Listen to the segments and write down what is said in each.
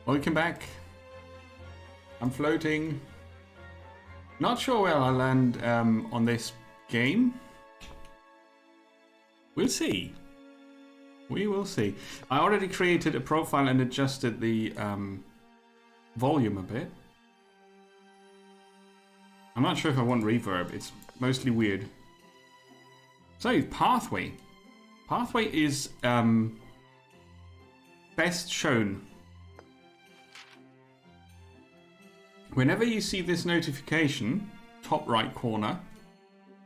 Welcome back. I'm floating. Not sure where I'll land on this game. We'll see. We will see. I already created a profile and adjusted the volume a bit. I'm not sure if I want reverb. It's mostly weird. So, Pathway. Pathway is best shown. Whenever you see this notification, top right corner,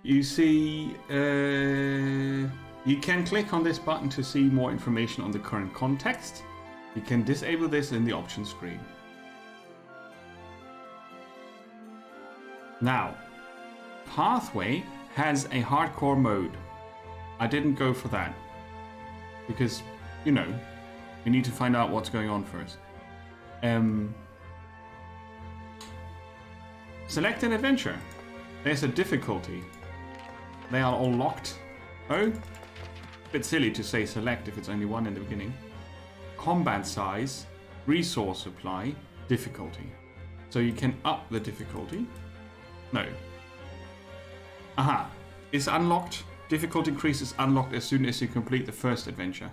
you see you can click on this button to see more information on the current context. You can disable this in the options screen. Now, Pathway has a hardcore mode. I didn't go for that because, you know, we need to find out what's going on first. Select an adventure. There's a difficulty. They are all locked. Oh, bit silly to say select if it's only one in the beginning. Combat size, resource supply, difficulty. So you can up the difficulty. No. Aha. It's unlocked. Difficulty increase is unlocked as soon as you complete the first adventure.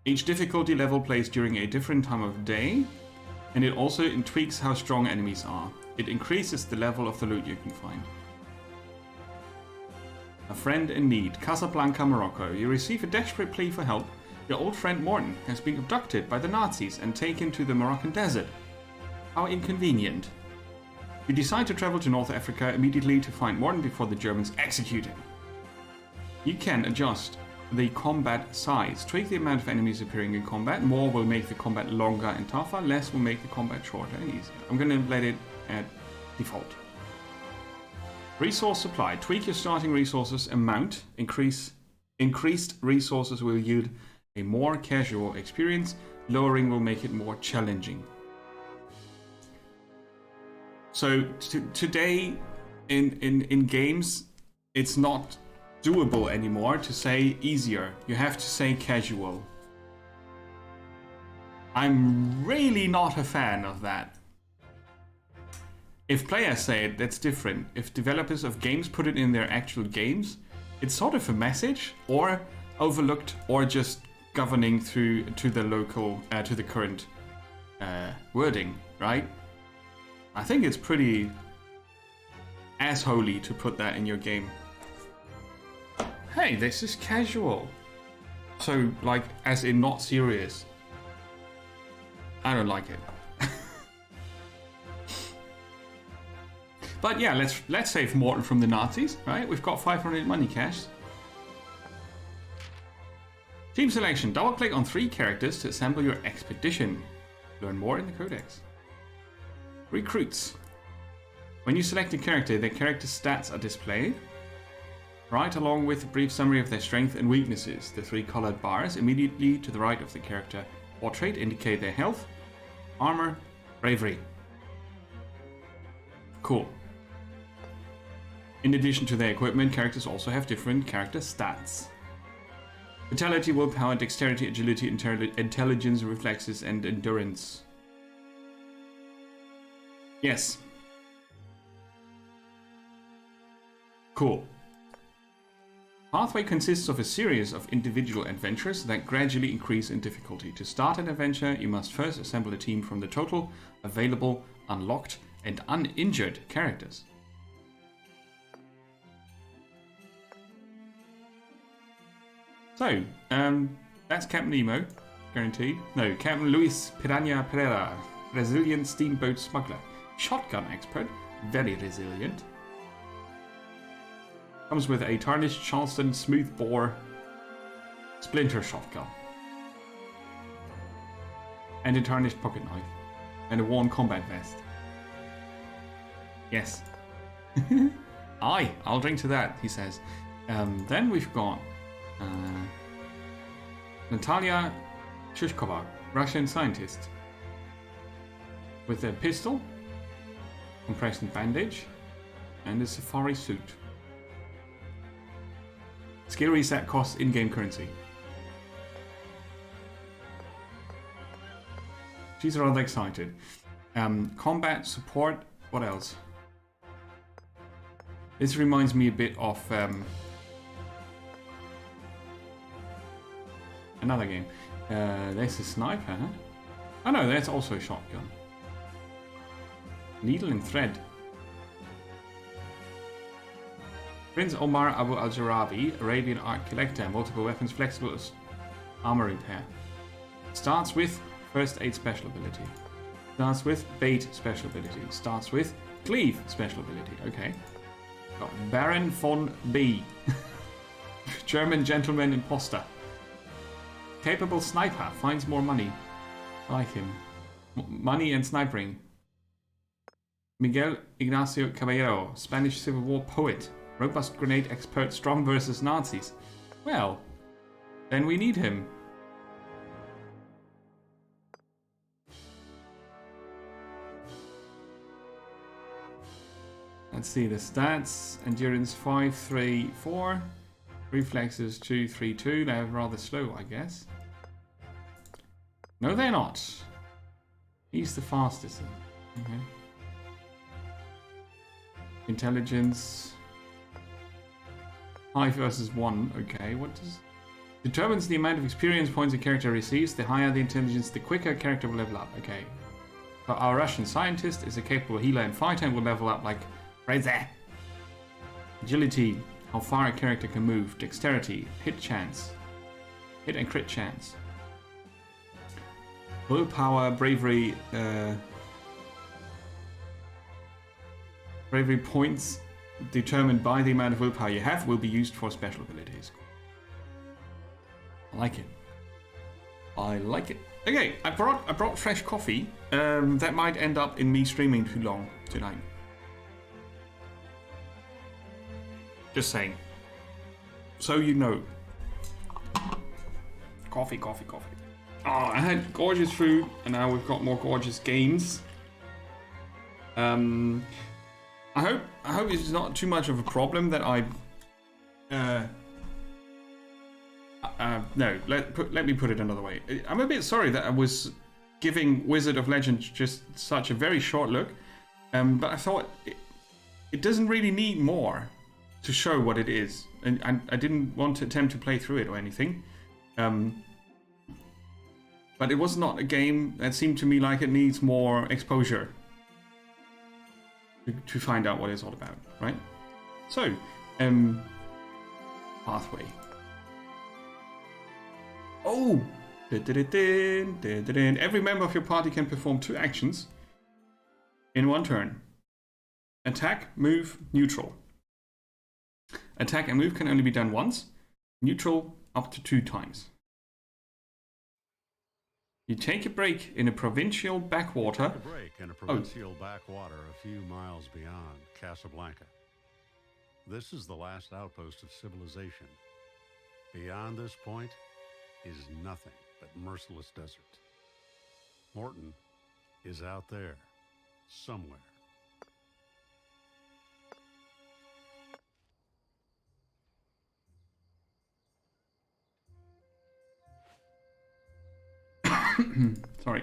Each difficulty level plays during a different time of day, and it also tweaks how strong enemies are. It increases the level of the loot you can find. A friend in need. Casablanca, Morocco. You receive a desperate plea for help. Your old friend Morten has been abducted by the Nazis and taken to the Moroccan desert. How inconvenient. You decide to travel to North Africa immediately to find Morten before the Germans execute him. You can adjust the combat size. Tweak the amount of enemies appearing in combat. More will make the combat longer and tougher. Less will make the combat shorter and easier. I'm going to let it at default. Resource supply. Tweak your starting resources amount. Increased resources will yield a more casual experience. Lowering will make it more challenging. So today in games, it's not doable anymore to say easier. You have to say casual. I'm really not a fan of that. If players say it, that's different. If developers of games put it in their actual games, it's sort of a message, or overlooked, or just governing through to the local, to the current wording, right? I think it's pretty assholey to put that in your game. Hey, this is casual. So, like, as in not serious. I don't like it. But yeah, let's save Morten from the Nazis, right? We've got 500 money cash. Team selection. Double click on 3 characters to assemble your expedition. Learn more in the codex. Recruits. When you select a character, their character stats are displayed. Right along with a brief summary of their strengths and weaknesses. The 3 colored bars immediately to the right of the character portrait indicate their health, armor, bravery. Cool. In addition to their equipment, characters also have different character stats. Vitality, willpower, dexterity, agility, intelligence, reflexes, and endurance. Yes. Cool. Pathway consists of a series of individual adventures that gradually increase in difficulty. To start an adventure, you must first assemble a team from the total available, unlocked, and uninjured characters. So, that's Captain Nemo, guaranteed. No, Captain Luis Piranha Pereira, resilient steamboat smuggler. Shotgun expert, very resilient. Comes with a tarnished Charleston smoothbore splinter shotgun. And a tarnished pocket knife. And a worn combat vest. Yes. Aye, I'll drink to that, he says. Then we've got Natalia Shushkova, Russian scientist. With a pistol, compressed bandage, and a safari suit. Skill reset costs in-game currency. She's rather excited. Combat, support, what else? This reminds me a bit of another game. There's a sniper, huh? Oh no, that's also a shotgun. Needle and thread. Prince Omar Abu Al-Jarabi, Arabian art collector, multiple weapons, flexible armor repair. Starts with first aid special ability. Starts with bait special ability. Starts with cleave special ability. Okay. Got Baron von B. German gentleman imposter. Capable sniper. Finds more money. I like him. Money and snipering. Miguel Ignacio Caballero. Spanish Civil War poet. Robust grenade expert. Strong versus Nazis. Well, then we need him. Let's see the stats. Endurance 5, 3, 4. Reflexes 2, 3, 2. They're rather slow, I guess. No, they're not. He's the fastest. Okay. Intelligence 5 versus 1. Okay, what does... Determines the amount of experience points a character receives. The higher the intelligence, the quicker a character will level up. Okay. But our Russian scientist is a capable healer and fighter and will level up like crazy. Agility, how far a character can move. Dexterity, hit chance. Hit and crit chance. Willpower, bravery, bravery points determined by the amount of willpower you have will be used for special abilities. I like it. I like it. Okay, I brought fresh coffee. That might end up in me streaming too long tonight. Just saying. So you know. Coffee, coffee, coffee. Oh, I had gorgeous food, and now we've got more gorgeous games. I hope it's not too much of a problem that I. No, let me put it another way. I'm a bit sorry that I was giving Wizard of Legend just such a very short look, but I thought it doesn't really need more to show what it is, and I didn't want to attempt to play through it or anything. But it was not a game that seemed to me like it needs more exposure to find out what it's all about, right? So, pathway. Oh! Every member of your party can perform 2 actions in one turn. Attack, move, neutral. Attack and move can only be done once. Neutral up to 2 times. You take a break in a provincial backwater. Backwater a few miles beyond Casablanca. This is the last outpost of civilization. Beyond this point is nothing but merciless desert. Morton is out there, somewhere. Sorry.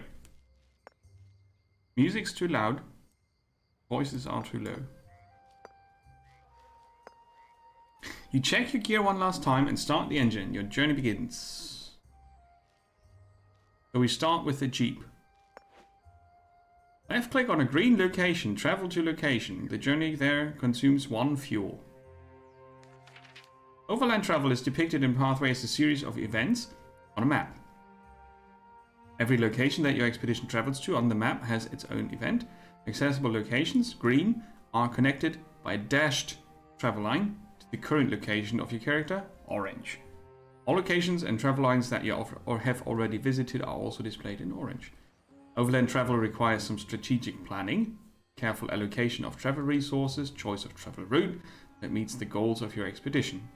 Music's too loud. Voices are too low. You check your gear one last time and start the engine. Your journey begins. So we start with the Jeep. Left click on a green location. Travel to location. The journey there consumes 1 fuel. Overland travel is depicted in Pathway as a series of events on a map. Every location that your expedition travels to on the map has its own event. Accessible locations, green, are connected by a dashed travel line to the current location of your character, orange. All locations and travel lines that you have already visited are also displayed in orange. Overland travel requires some strategic planning, careful allocation of travel resources, choice of travel route that meets the goals of your expedition.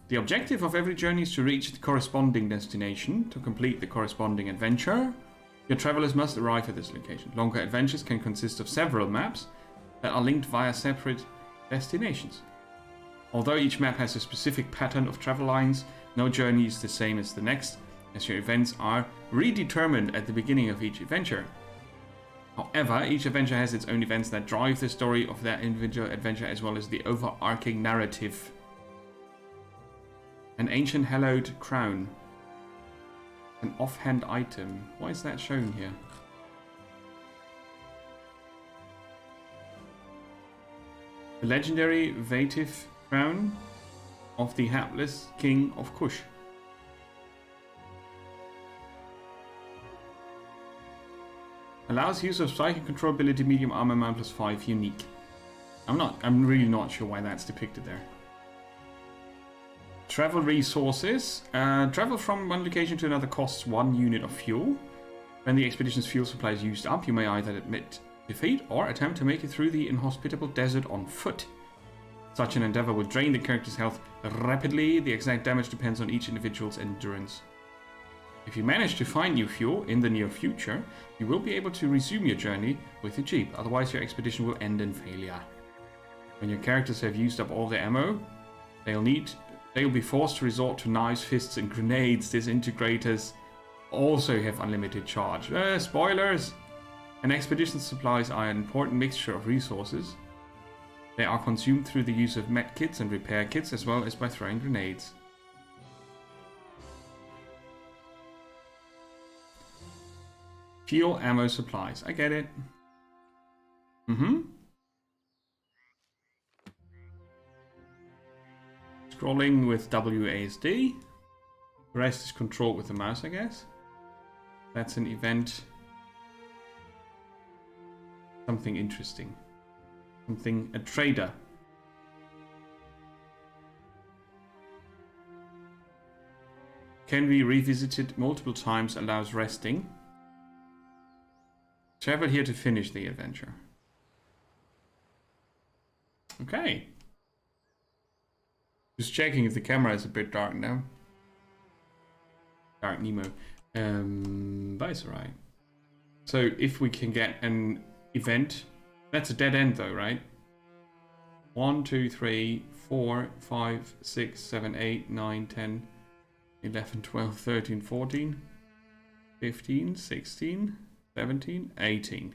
The objective of every journey is to reach the corresponding destination. To complete the corresponding adventure, your travelers must arrive at this location. Longer adventures can consist of several maps that are linked via separate destinations. Although each map has a specific pattern of travel lines, no journey is the same as the next. as your events are redetermined at the beginning of each adventure. However, each adventure has its own events that drive the story of that individual adventure as well as the overarching narrative. An ancient hallowed crown. An offhand item. Why is that shown here? The legendary Vative crown of the hapless king of Kush. Allows use of psychic control ability, medium armor, man +5, unique. I'm really not sure why that's depicted there. Travel resources. Travel from one location to another costs 1 unit of fuel. When the expedition's fuel supply is used up, you may either admit defeat or attempt to make it through the inhospitable desert on foot. Such an endeavor will drain the character's health rapidly. The exact damage depends on each individual's endurance. If you manage to find new fuel in the near future, you will be able to resume your journey with the jeep, otherwise your expedition will end in failure. When your characters have used up all their ammo, they will be forced to resort to knives, fists and grenades. Disintegrators also have unlimited charge. Spoilers! An expedition's supplies are an important mixture of resources. They are consumed through the use of medkits and repair kits, as well as by throwing grenades. Fuel, ammo, supplies. I get it. Scrolling with WASD. The rest is controlled with the mouse, I guess. That's an event. Something interesting. A trader. Can be revisited multiple times, allows resting. Travel here to finish the adventure. Okay. Just checking if the camera is a bit dark now. Dark Nemo. But it's alright. So if we can get an event, that's a dead end though, right? 1, 2, 3, 4, 5, 6, 7, 8, 9, 10, 11, 12, 13, 14, 15, 16, 17, 18.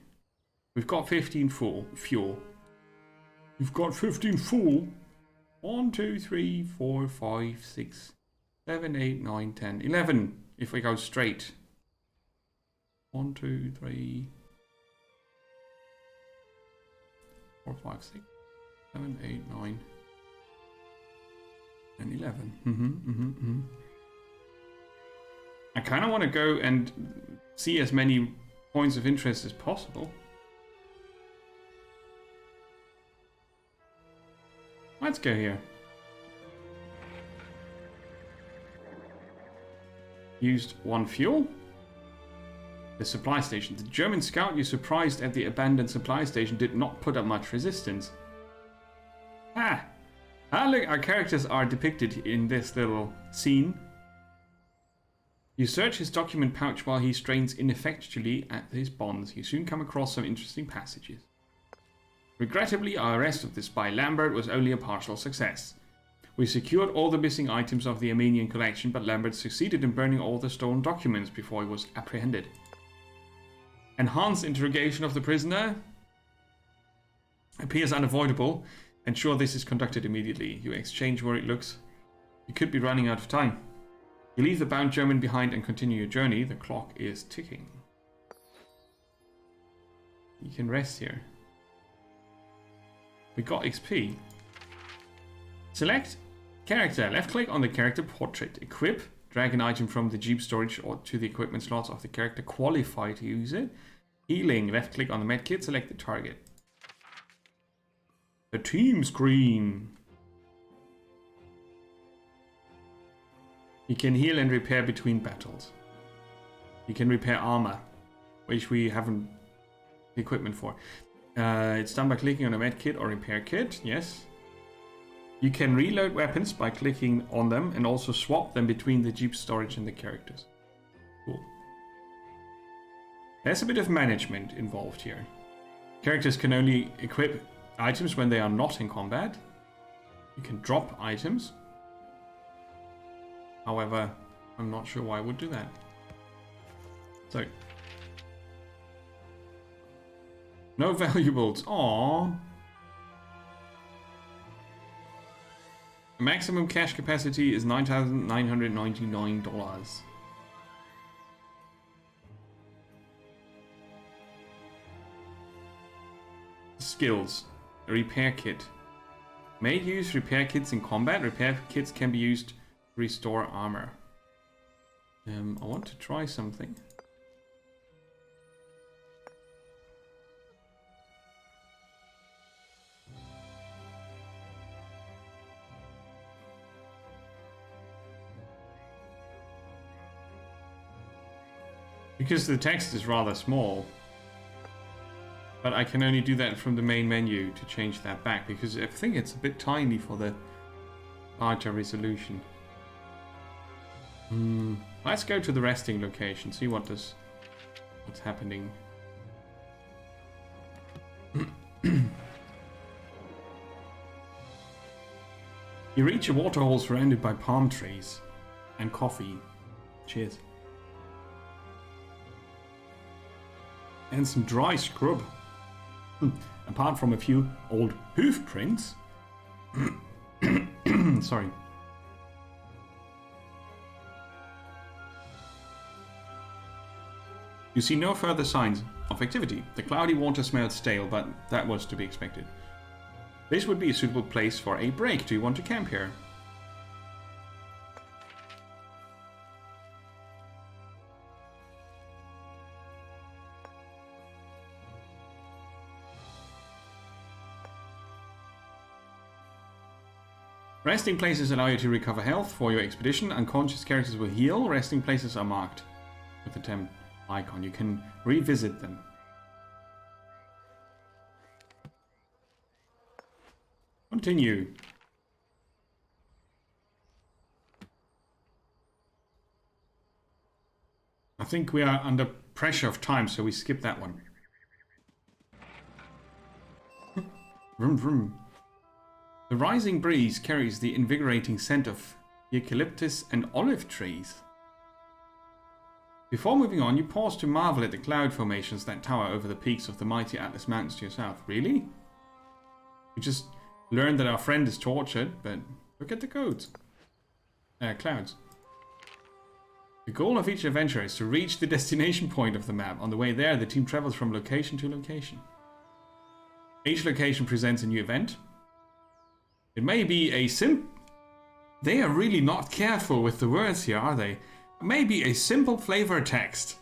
We've got 15 fuel. We've got 15 full. 1, 2, 3, 4, 5, 6, 7, 8, 9, 10, 11. If we go straight. 1, 2, 3, 4, 5, 6, 7, 8, 9, and 11. I kind of want to go and see as many points of interest as possible. Let's go here. Used 1 fuel. The supply station. The German scout you surprised at the abandoned supply station did not put up much resistance. Look, our characters are depicted in this little scene. You search his document pouch while he strains ineffectually at his bonds. You soon come across some interesting passages. Regrettably, our arrest of the spy Lambert was only a partial success. We secured all the missing items of the Armenian collection, but Lambert succeeded in burning all the stolen documents before he was apprehended. Enhanced interrogation of the prisoner appears unavoidable. Ensure this is conducted immediately. You exchange worried looks. You could be running out of time. You leave the bound German behind and continue your journey. The clock is ticking. You can rest here. We got XP. Select character. Left click on the character portrait. Equip. Drag an item from the Jeep storage or to the equipment slots of the character qualified to use it. Healing. Left click on the medkit. Select the target. The team screen. You can heal and repair between battles. You can repair armor, which we haven't the equipment for. It's done by clicking on a medkit or repair kit. Yes. You can reload weapons by clicking on them and also swap them between the Jeep storage and the characters. Cool. There's a bit of management involved here. Characters can only equip items when they are not in combat. You can drop items. However, I'm not sure why I would do that. So. No valuables. Aww. The maximum cash capacity is $9,999. Skills. A repair kit. May use repair kits in combat. Repair kits can be used to restore armor. I want to try something. Because the text is rather small. But I can only do that from the main menu to change that back, because I think it's a bit tiny for the larger resolution. Let's go to the resting location, see what's happening. You reach a waterhole surrounded by palm trees and coffee. Cheers. And some dry scrub. Apart from a few old hoof prints. Sorry. You see no further signs of activity. The cloudy water smelled stale, but that was to be expected. This would be a suitable place for a break. Do you want to camp here? Resting places allow you to recover health for your expedition. Unconscious characters will heal. Resting places are marked with the temp icon. You can revisit them. Continue. I think we are under pressure of time, so we skip that one. Vroom vroom. The rising breeze carries the invigorating scent of eucalyptus and olive trees. Before moving on, you pause to marvel at the cloud formations that tower over the peaks of the mighty Atlas Mountains to your south. Really? We just learned that our friend is tortured, but look at the clouds. The goal of each adventure is to reach the destination point of the map. On the way there, the team travels from location to location. Each location presents a new event. It may be a They are really not careful with the words here, are they? It may be a simple flavor text.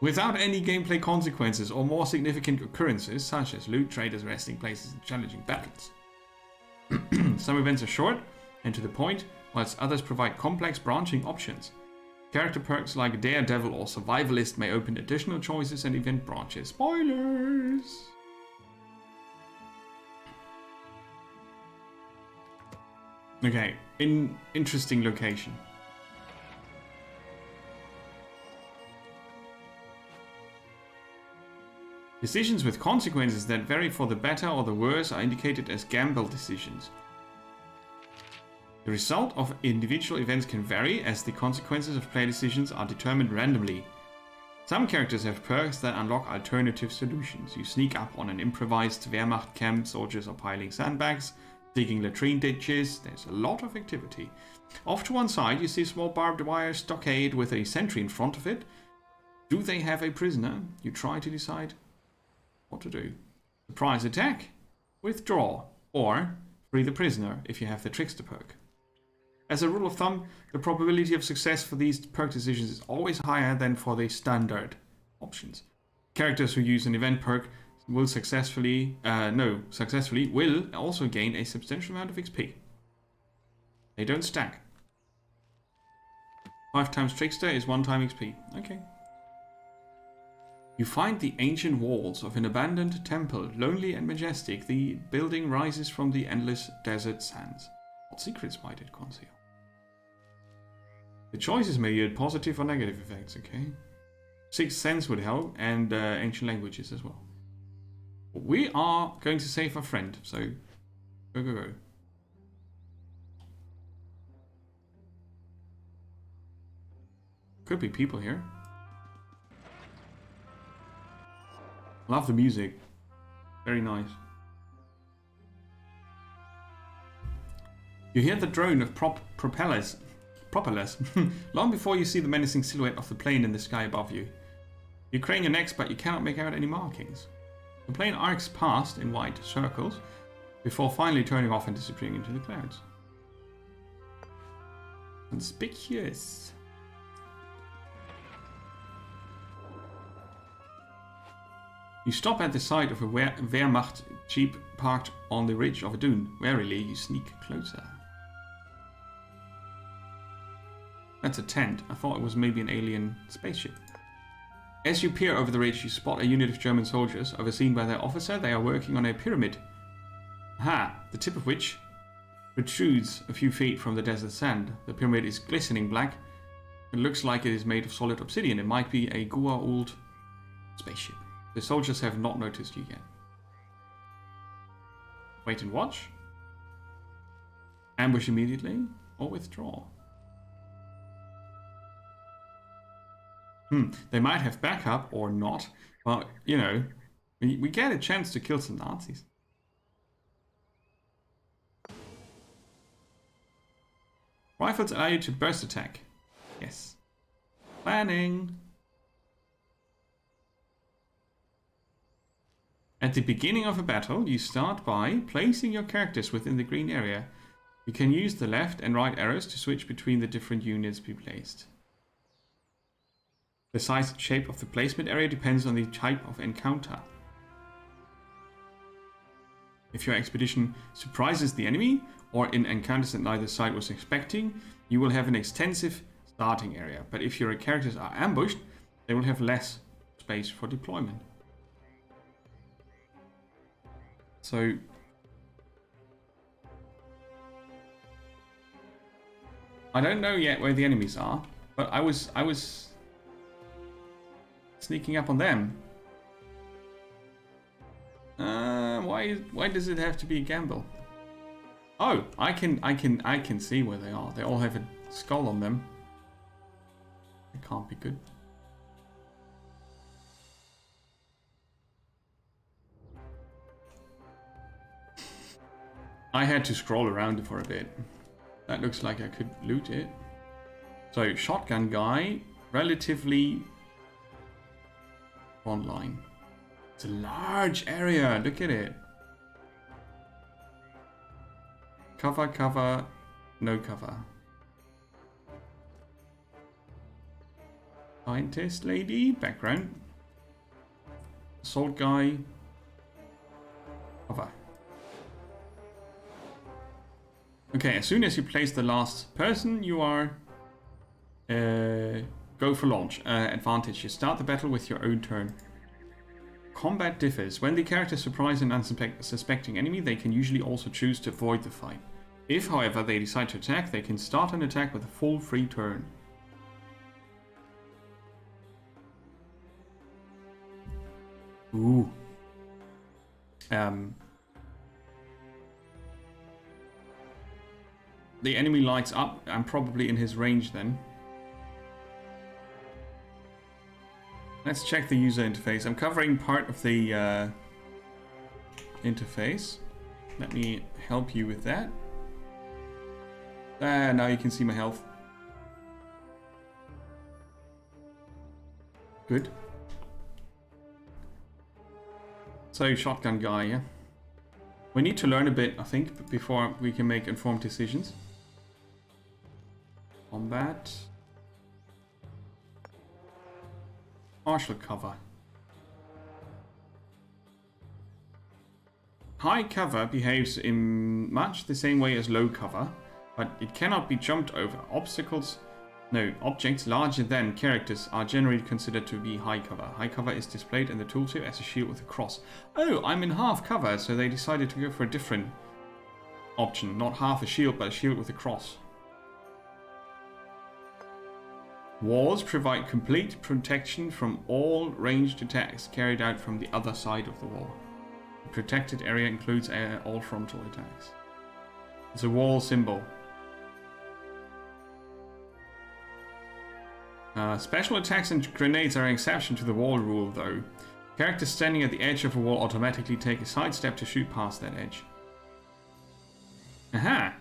Without any gameplay consequences or more significant occurrences, such as loot, traders, resting places, and challenging battles. Some events are short and to the point, whilst others provide complex branching options. Character perks like Daredevil or Survivalist may open additional choices and event branches. Spoilers! Okay, interesting location. Decisions with consequences that vary for the better or the worse are indicated as gamble decisions. The result of individual events can vary, as the consequences of player decisions are determined randomly. Some characters have perks that unlock alternative solutions. You sneak up on an improvised Wehrmacht camp, soldiers are piling sandbags, digging latrine ditches. There's a lot of activity. Off to one side, you see a small barbed wire stockade with a sentry in front of it. Do they have a prisoner? You try to decide what to do. Surprise attack, withdraw, or free the prisoner if you have the trickster perk. As a rule of thumb, the probability of success for these perk decisions is always higher than for the standard options. Characters who use an event perk will successfully will also gain a substantial amount of XP. They don't stack. 5 times trickster is 1 time XP. Okay. You find the ancient walls of an abandoned temple, lonely and majestic. The building rises from the endless desert sands. What secrets might it conceal? The choices may yield positive or negative effects, okay? Sixth Sense would help, and ancient languages as well. We are going to save our friend, so Go, go, go. Could be people here. Love the music. Very nice. You hear the drone of propellers long before you see the menacing silhouette of the plane in the sky above you. You crane your necks, but you cannot make out any markings. The plane arcs past in wide circles before finally turning off and disappearing into the clouds. Conspicuous. You stop at the side of a Wehrmacht jeep parked on the ridge of a dune. Warily, you sneak closer. That's a tent. I thought it was maybe an alien spaceship. As you peer over the ridge, you spot a unit of German soldiers. Overseen by their officer, they are working on a pyramid. Aha! The tip of which protrudes a few feet from the desert sand. The pyramid is glistening black. It looks like it is made of solid obsidian. It might be a Goa'uld spaceship. The soldiers have not noticed you yet. Wait and watch. Ambush immediately or withdraw. They might have backup or not. Well, you know, we get a chance to kill some Nazis. Rifles allow you to burst attack. Yes. Planning. At the beginning of a battle, you start by placing your characters within the green area. You can use the left and right arrows to switch between the different units to be placed. The size and shape of the placement area depends on the type of encounter. If your expedition surprises the enemy, or in encounters that neither side was expecting, you will have an extensive starting area. But if your characters are ambushed, they will have less space for deployment. So I don't know yet where the enemies are, but I was sneaking up on them. Why does it have to be a gamble? Oh, I can see where they are. They all have a skull on them. It can't be good. I had to scroll around for a bit. That looks like I could loot it. So, shotgun guy, relatively front line. It's a large area, look at it. Cover, cover, no cover. Scientist lady, background. Assault guy, cover. Okay, as soon as you place the last person, you are go for launch. Advantage, you start the battle with your own turn. Combat differs. When the character surprise an unsuspecting enemy, they can usually also choose to avoid the fight. If, however, they decide to attack, they can start an attack with a full free turn. Ooh. The enemy lights up. I'm probably in his range then. Let's check the user interface. I'm covering part of the interface. Let me help you with that. Now you can see my health. Good. So, shotgun guy, yeah? We need to learn a bit, I think, before we can make informed decisions. Combat. Partial cover. High cover behaves in much the same way as low cover, but it cannot be jumped over. Objects larger than characters are generally considered to be high cover. High cover is displayed in the tooltip as a shield with a cross. Oh, I'm in half cover, so they decided to go for a different option. Not half a shield, but a shield with a cross. Walls provide complete protection from all ranged attacks carried out from the other side of the wall. The protected area includes all frontal attacks. It's a wall symbol. Special attacks and grenades are an exception to the wall rule, though. Characters standing at the edge of a wall automatically take a sidestep to shoot past that edge. Aha!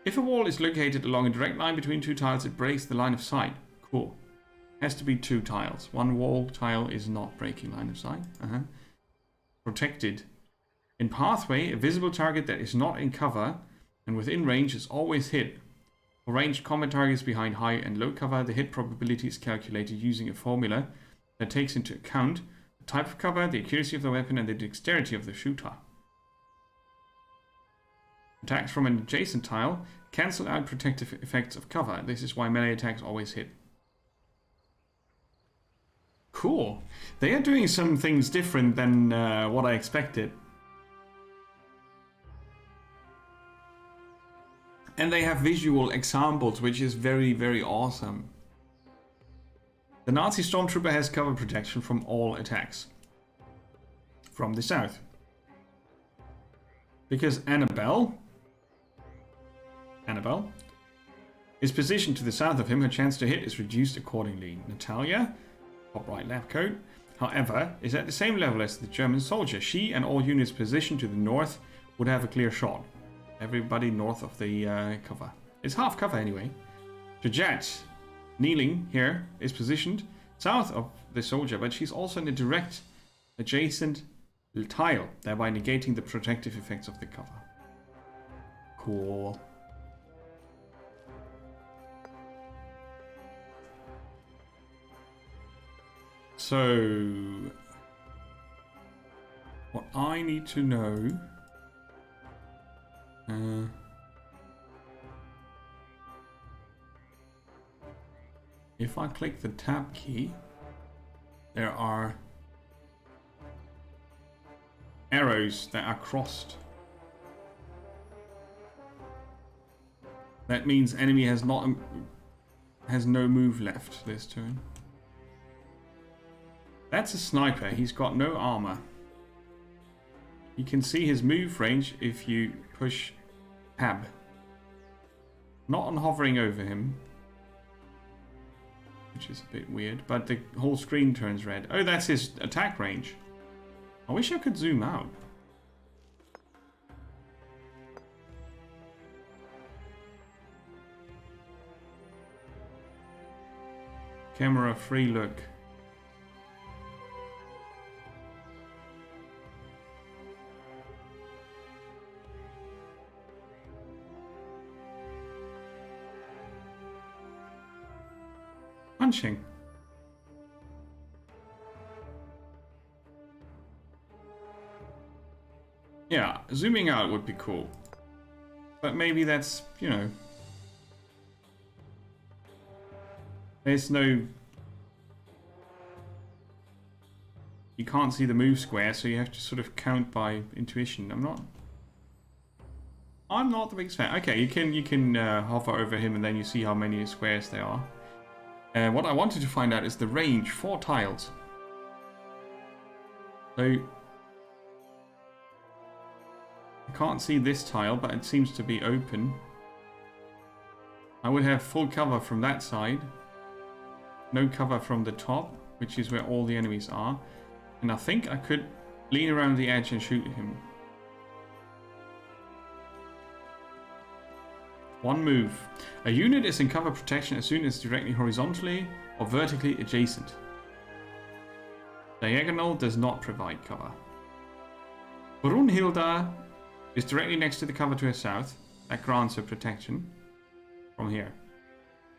If a wall is located along a direct line between two tiles, it breaks the line of sight. Cool. Has to be 2 tiles. 1 wall tile is not breaking line of sight. Protected. In pathway, a visible target that is not in cover and within range is always hit. For ranged combat targets behind high and low cover, the hit probability is calculated using a formula that takes into account the type of cover, the accuracy of the weapon, and the dexterity of the shooter. Attacks from an adjacent tile cancel out protective effects of cover. This is why melee attacks always hit. Cool. They are doing some things different than what I expected. And they have visual examples, which is very, very awesome. The Nazi Stormtrooper has cover protection from all attacks from the south. Because Annabelle is positioned to the south of him, her chance to hit is reduced accordingly. Natalia, top right lab coat, however, is at the same level as the German soldier. She and all units positioned to the north would have a clear shot. Everybody north of the cover. It's half cover anyway. Jajat, kneeling here, is positioned south of the soldier, but she's also in a direct adjacent tile, thereby negating the protective effects of the cover. Cool. So, what I need to know... if I click the tab key, there are arrows that are crossed. That means enemy has no move left this turn. That's a sniper. He's got no armor. You can see his move range if you push tab. Not on hovering over him, which is a bit weird, but the whole screen turns red. Oh, that's his attack range. I wish I could zoom out. Camera free look. Punching. Yeah, zooming out would be cool. But maybe that's, you know... There's no... You can't see the move square, so you have to sort of count by intuition. I'm not the biggest fan. Okay, you can hover over him and then you see how many squares there are. What I wanted to find out is the range. 4 tiles. So I can't see this tile, but it seems to be open. I would have full cover from that side. No cover from the top, which is where all the enemies are. And I think I could lean around the edge and shoot him. One move. A unit is in cover protection as soon as directly horizontally or vertically adjacent. Diagonal does not provide cover. Brunhilda is directly next to the cover to her south. That grants her protection from here.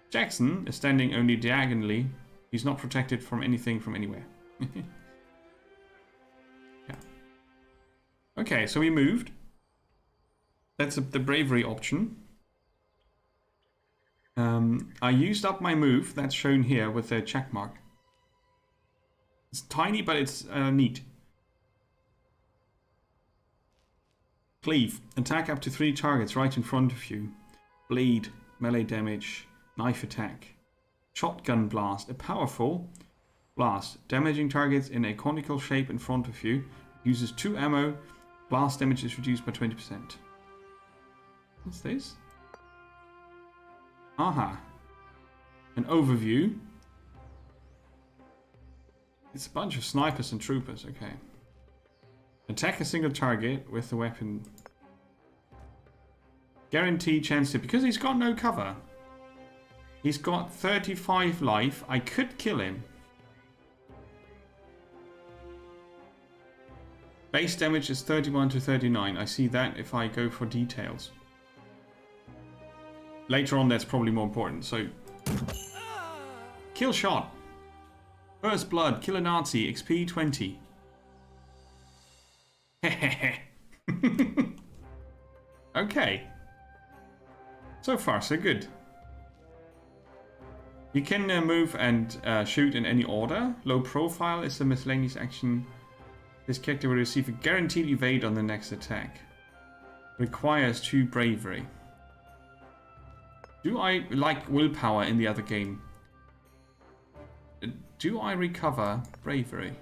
Jackson is standing only diagonally. He's not protected from anything from anywhere. Yeah. Okay, so we moved. That's the bravery option. I used up my move, that's shown here with the check mark. It's tiny, but it's neat. Cleave. Attack up to 3 targets right in front of you. Bleed. Melee damage. Knife attack. Shotgun blast. A powerful blast. Damaging targets in a conical shape in front of you. Uses 2 ammo. Blast damage is reduced by 20%. What's this? Aha. An overview. It's a bunch of snipers and troopers, okay. Attack a single target with the weapon. Guaranteed chance to, because he's got no cover. He's got 35 life. I could kill him. Base damage is 31 to 39. I see that if I go for details. Later on, that's probably more important. So, kill shot. First blood, kill a Nazi, XP 20. Okay. So far, so good. You can move and shoot in any order. Low profile is a miscellaneous action. This character will receive a guaranteed evade on the next attack. Requires 2 bravery. Do I like willpower in the other game? Do I recover bravery?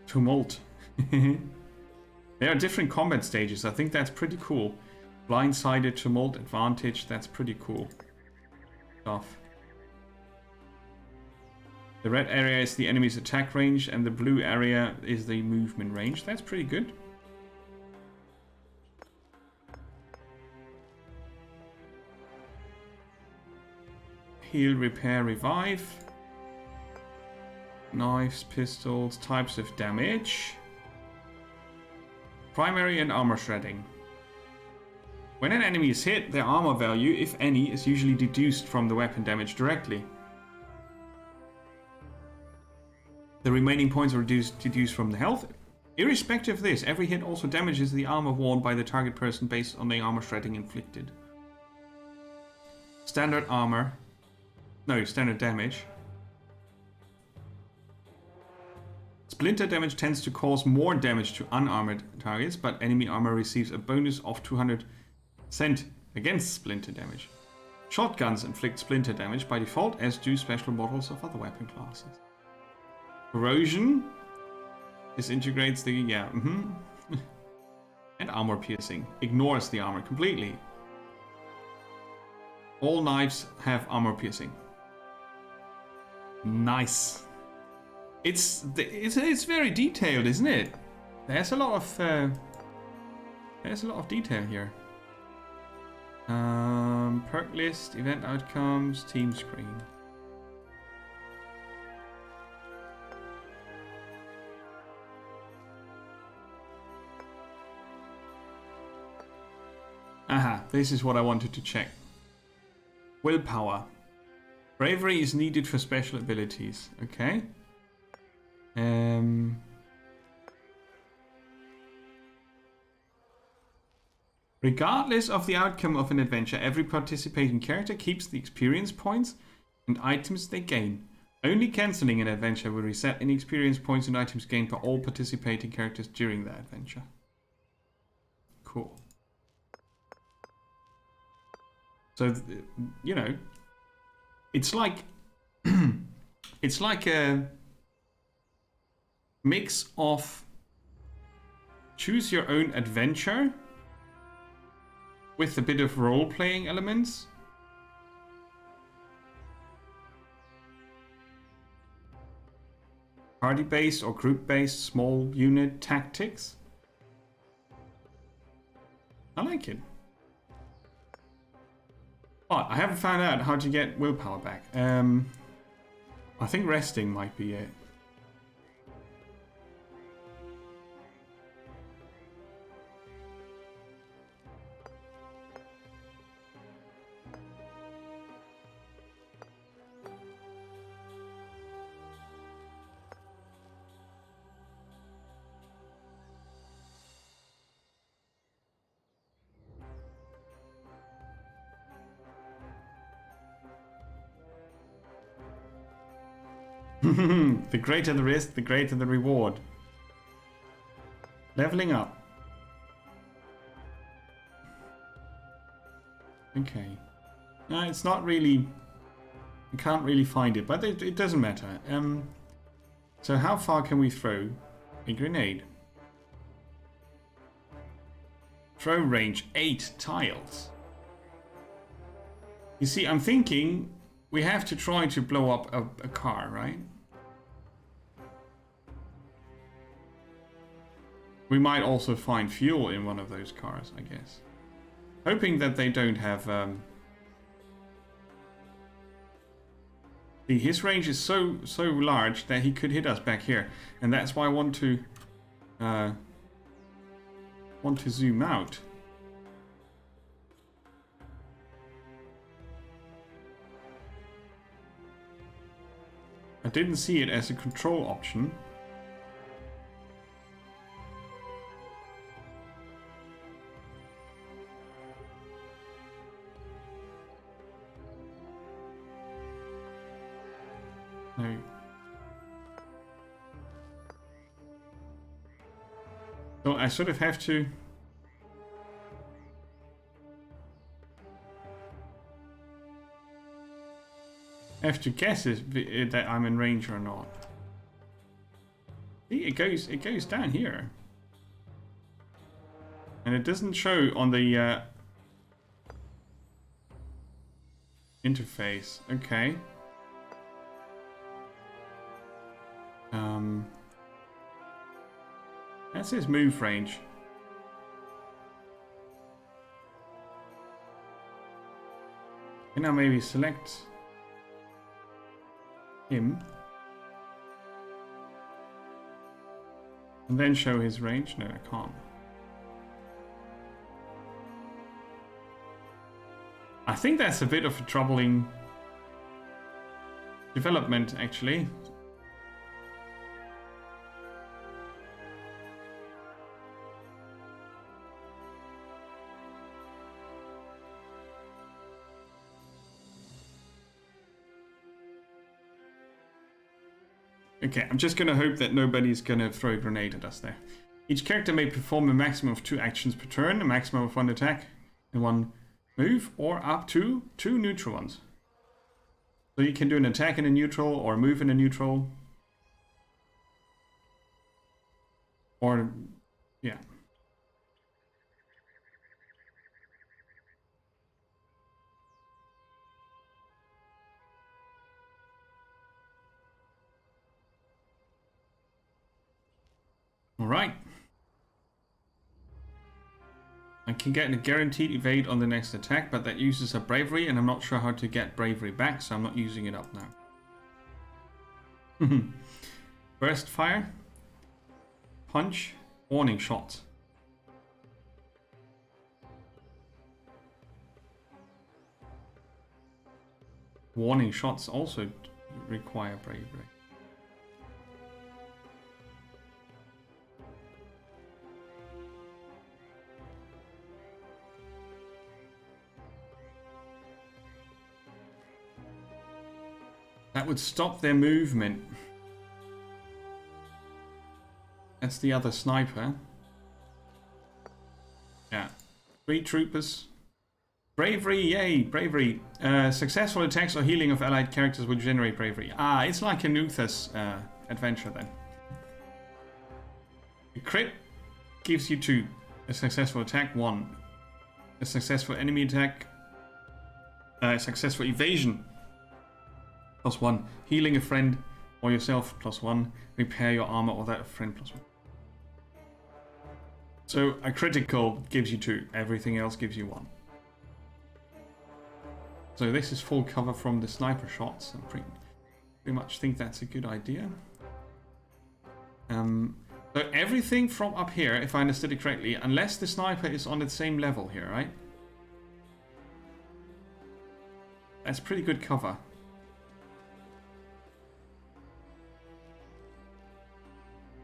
Tumult. There are different combat stages. I think that's pretty cool. Blindsided, tumult, advantage. That's pretty cool stuff. The red area is the enemy's attack range, and the blue area is the movement range. That's pretty good. Heal, repair, revive. Knives, pistols, types of damage. Primary and armor shredding. When an enemy is hit, their armor value, if any, is usually deduced from the weapon damage directly. The remaining points are deduced from the health. Irrespective of this, every hit also damages the armor worn by the target person based on the armor shredding inflicted. Standard armor. No, standard damage. Splinter damage tends to cause more damage to unarmored targets, but enemy armor receives a bonus of 200% against splinter damage. Shotguns inflict splinter damage by default, as do special models of other weapon classes. Corrosion disintegrates the and armor piercing ignores the armor completely. All knives have armor piercing. Nice. It's very detailed, isn't it? There's a lot of detail here. Perk list, event outcomes, team screen. Aha, this is what I wanted to check. Willpower. Bravery is needed for special abilities. Okay. Regardless of the outcome of an adventure, every participating character keeps the experience points and items they gain. Only cancelling an adventure will reset any experience points and items gained by all participating characters during that adventure. Cool. So, you know, it's like it's like a mix of choose your own adventure with a bit of role-playing elements. Party-based or group-based small unit tactics. I like it. Oh, I haven't found out how to get willpower back. I think resting might be it. The greater the risk, the greater the reward. Leveling up. Okay. No, it's not really... I can't really find it, but it doesn't matter. So how far can we throw a grenade? Throw range 8 tiles. You see, I'm thinking we have to try to blow up a car, right? We might also find fuel in one of those cars, I guess. Hoping that they don't have... See, his range is so large that he could hit us back here. And that's why I want to zoom out. I didn't see it as a control option. No. So I sort of have to... guess that I'm in range or not. See, it goes down here. And it doesn't show on the interface. Okay. That says move range. And now maybe select him. And then show his range. No, I can't. I think that's a bit of a troubling development, actually. Okay, I'm just gonna hope that nobody's gonna throw a grenade at us there. Each character may perform a maximum of 2 actions per turn, a maximum of 1 attack and 1 move, or up to 2 neutral ones. So you can do an attack in a neutral, or move in a neutral. Or, yeah. All right. I can get a guaranteed evade on the next attack, but that uses a bravery, and I'm not sure how to get bravery back, so I'm not using it up now. Burst fire, punch, warning shot. Warning shots also require bravery. That would stop their movement. That's the other sniper. Yeah. 3 troopers. Bravery, yay, bravery. Successful attacks or healing of allied characters will generate bravery. Ah, it's like an Uthas adventure then. A crit gives you 2. A successful attack, 1. A successful enemy attack. Successful evasion. +1. Healing a friend or yourself, +1. Repair your armor or that of a friend, +1. So a critical gives you 2. Everything else gives you 1. So this is full cover from the sniper shots. I pretty much think that's a good idea. So everything from up here, if I understood it correctly, unless the sniper is on the same level here, right? That's pretty good cover.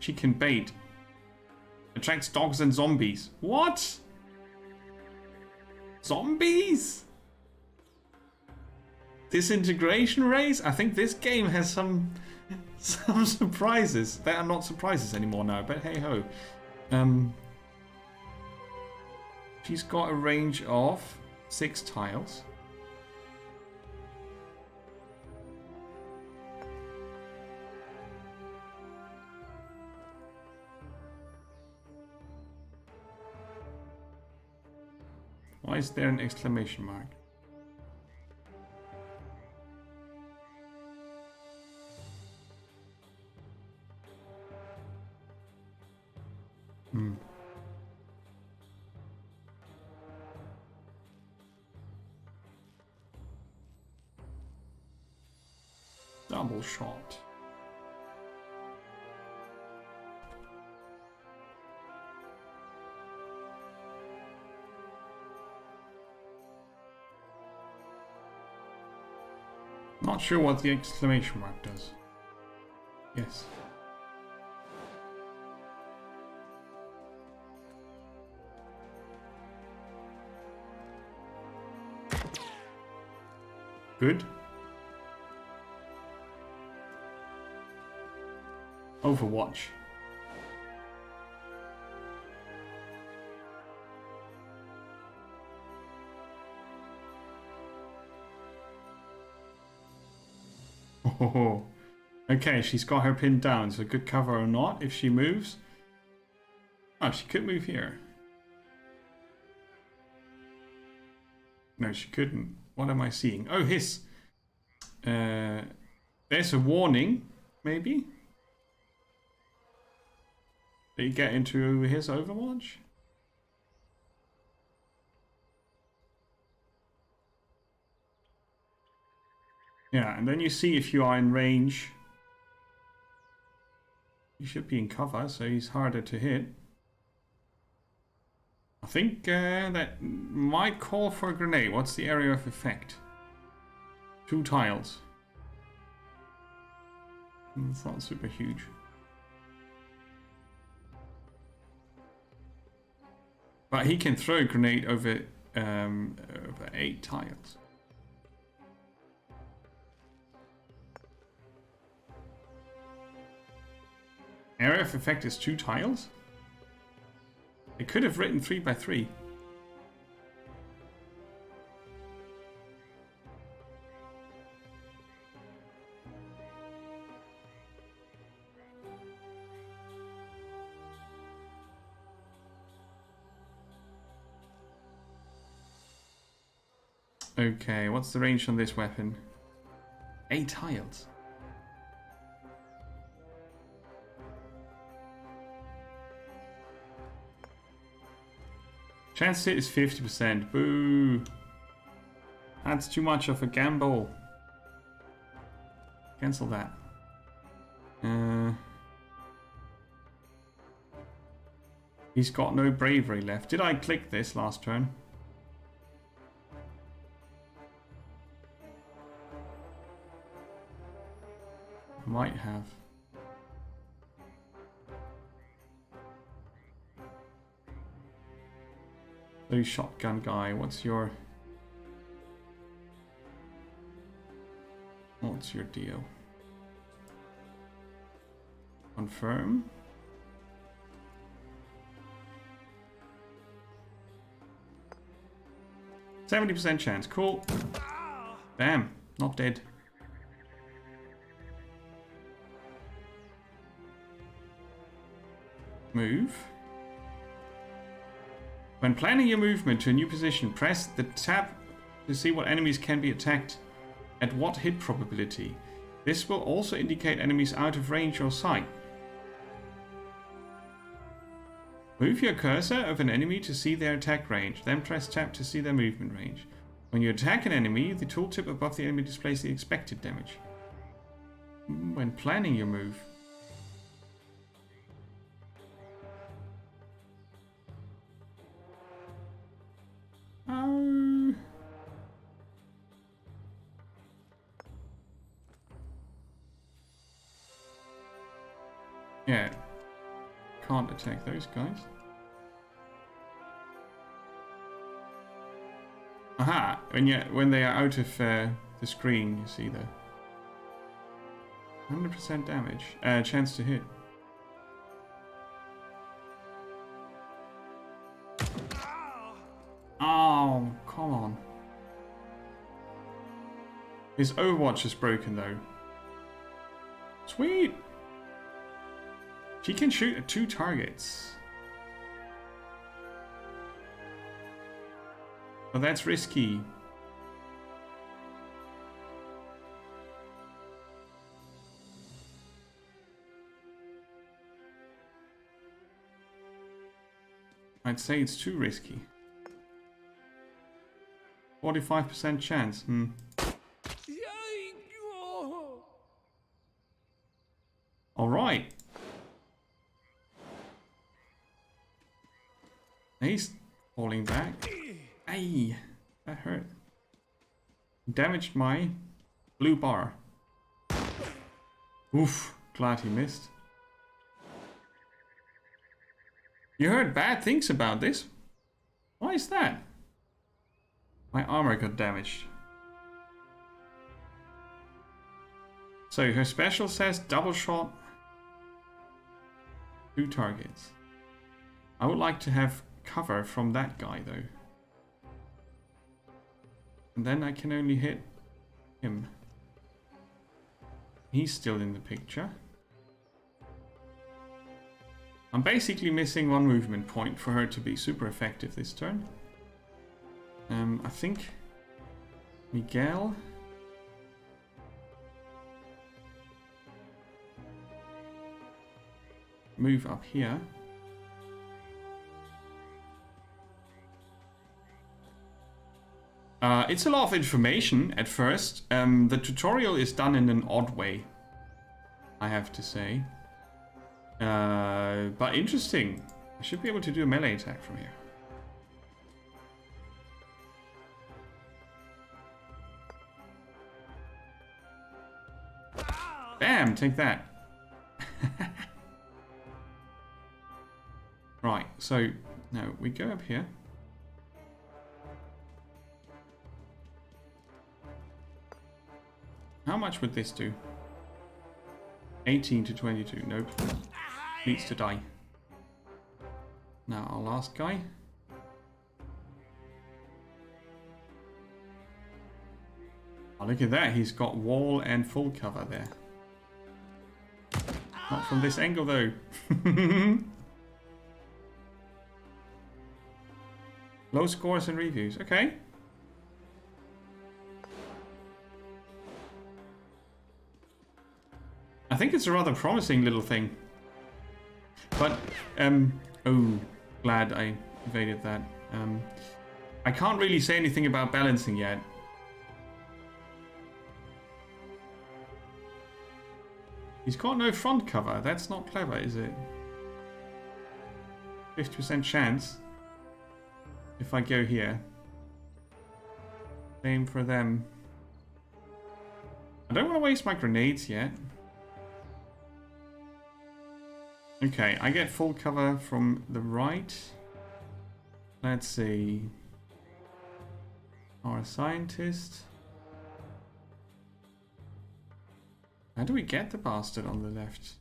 She can bait. Attracts dogs and zombies. What? Zombies? Disintegration rays? I think this game has some surprises. They are not surprises anymore now, but hey ho. She's got a range of 6 tiles. Why is there an exclamation mark? Double shot. Not sure what the exclamation mark does. Yes. Good. Overwatch. Oh, okay, she's got her pinned down, so good cover or not if she moves. Oh, she could move here. No, she couldn't. What am I seeing? Oh, hiss. There's a warning, maybe? That you get into his Overwatch? Yeah, and then you see if you are in range. You should be in cover, so he's harder to hit. I think that might call for a grenade. What's the area of effect? 2 tiles. It's not super huge. But he can throw a grenade over 8 tiles. Area of effect is 2 tiles? They could have written 3 by 3. Okay, what's the range on this weapon? 8 tiles. Chance to hit is 50%. Boo! That's too much of a gamble. Cancel that. He's got no bravery left. Did I click this last turn? Might have. So shotgun guy, what's your deal? Confirm. %70 chance. Cool. Damn, not dead. Move. When planning your movement to a new position, press the tab to see what enemies can be attacked at what hit probability. This will also indicate enemies out of range or sight. Move your cursor of an enemy to see their attack range, then press tab to see their movement range. When you attack an enemy, the tooltip above the enemy displays the expected damage. When planning your move. Yeah, can't attack those guys. Aha! When they are out of the screen, you see the 100% damage, chance to hit. Oh, come on. His Overwatch is broken though. Sweet! She can shoot at 2 targets. But that's risky. I'd say it's too risky. 45% chance. Alright. He's falling back. Ay, that hurt. Damaged my blue bar. Oof, glad he missed. You heard bad things about this? Why is that? My armor got damaged. So her special says double shot, 2 targets. I would like to have cover from that guy though. And then I can only hit him. He's still in the picture. I'm basically missing 1 movement point for her to be super effective this turn. I think Miguel. Move up here. It's a lot of information at first. The tutorial is done in an odd way, I have to say. But interesting. I should be able to do a melee attack from here. Bam! Take that. Right, so now we go up here. How much would this do? 18 to 22. Nope. Needs to die. Now our last guy. Oh, look at that. He's got wall and full cover there. Not from this angle though. Low scores and reviews. Okay. I think it's a rather promising little thing. But, oh, glad I evaded that. I can't really say anything about balancing yet. He's got no front cover. That's not clever, is it? 50% chance. If I go here. Same for them. I don't want to waste my grenades yet. Okay, I get full cover from the right. Let's see. Our scientist. How do we get the bastard on the left?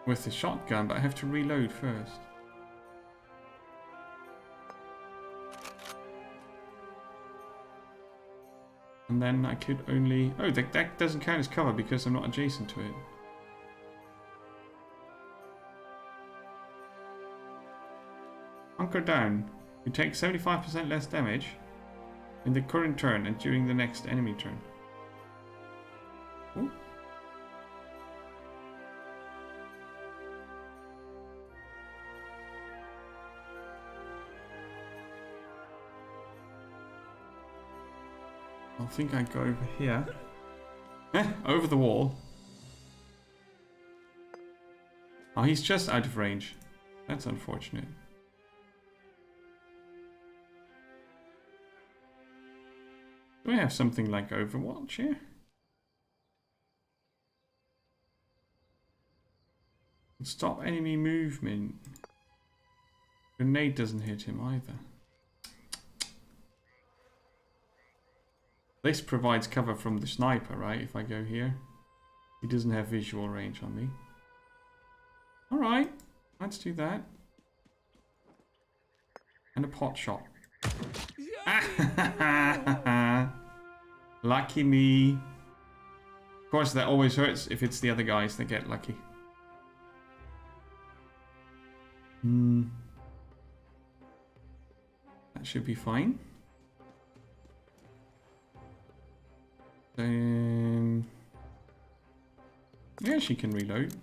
With the shotgun, but I have to reload first. And then I could only... Oh, that doesn't count as cover because I'm not adjacent to it. Hunker down. You take 75% less damage in the current turn and during the next enemy turn. Ooh. I think I go over here. Over the wall. Oh, he's just out of range. That's unfortunate. Do we have something like Overwatch here? Stop enemy movement. Grenade doesn't hit him either. This provides cover from the sniper, right? If I go here. He doesn't have visual range on me. Alright, let's do that. And a pot shot. Lucky me. Of course, that always hurts if it's the other guys that get lucky. That should be fine. Yeah, she can reload.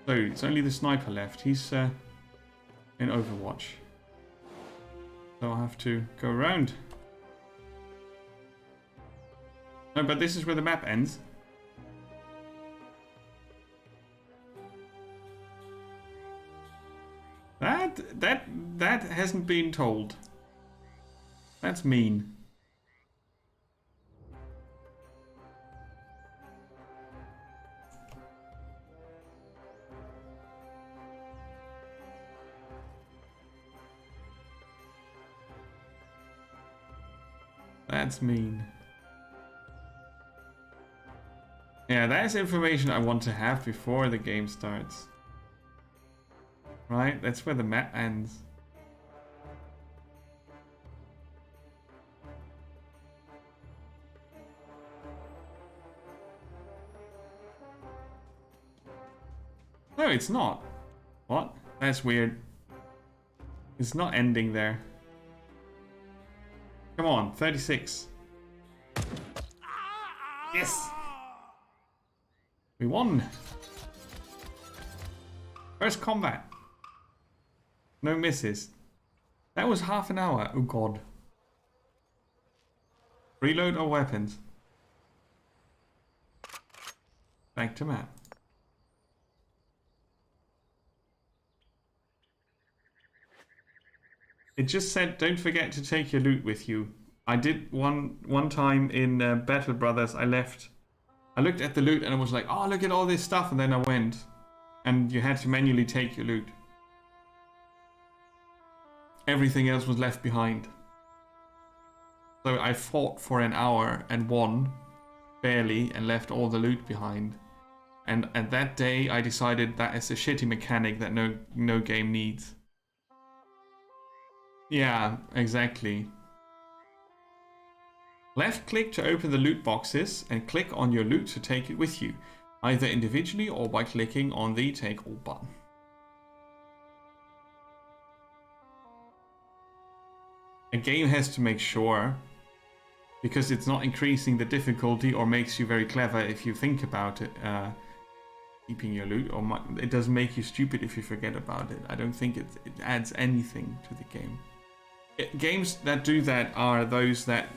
So, it's only the sniper left. He's in Overwatch. So I'll have to go around. No, but this is where the map ends. That hasn't been told. That's mean. That's mean. Yeah, that's information I want to have before the game starts. Right? That's where the map ends. No, it's not. What? That's weird. It's not ending there. Come on, 36. Yes! We won! First combat. No misses. That was half an hour. Oh god. Reload or weapons? Back to map. It just said, don't forget to take your loot with you. I did one time in Battle Brothers, I left. I looked at the loot and I was like, oh, look at all this stuff. And then I went. And you had to manually take your loot. Everything else was left behind. So I fought for an hour and won. Barely. And left all the loot behind. And at that day, I decided that is a shitty mechanic that no game needs. Yeah, exactly. Left click to open the loot boxes and click on your loot to take it with you, either individually or by clicking on the Take All button. A game has to make sure, because it's not increasing the difficulty or makes you very clever if you think about it, keeping your loot, or it doesn't make you stupid if you forget about it. I don't think it adds anything to the game. Games that do that are those that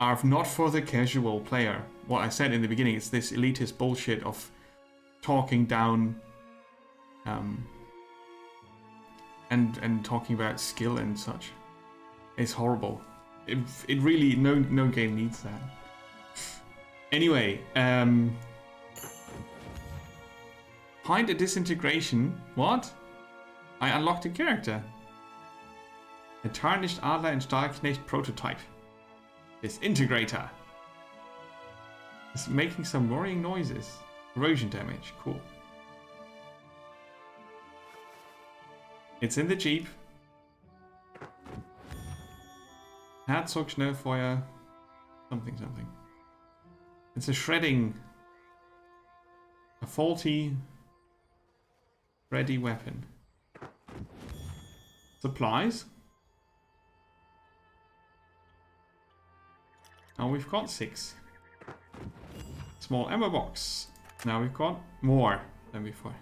are not for the casual player. What I said in the beginning is this elitist bullshit of talking down and talking about skill and such. It's horrible. It really, no game needs that. Anyway, find a disintegration. What? I unlocked a character. A tarnished Adler and Stahlknecht prototype. Disintegrator. It's making some worrying noises. Corrosion damage. Cool. It's in the Jeep. Herzog Schnellfeuer. Something. It's a shredding. A faulty. Ready weapon. Supplies. Now we've got 6. Small ammo box. Now we've got more than before.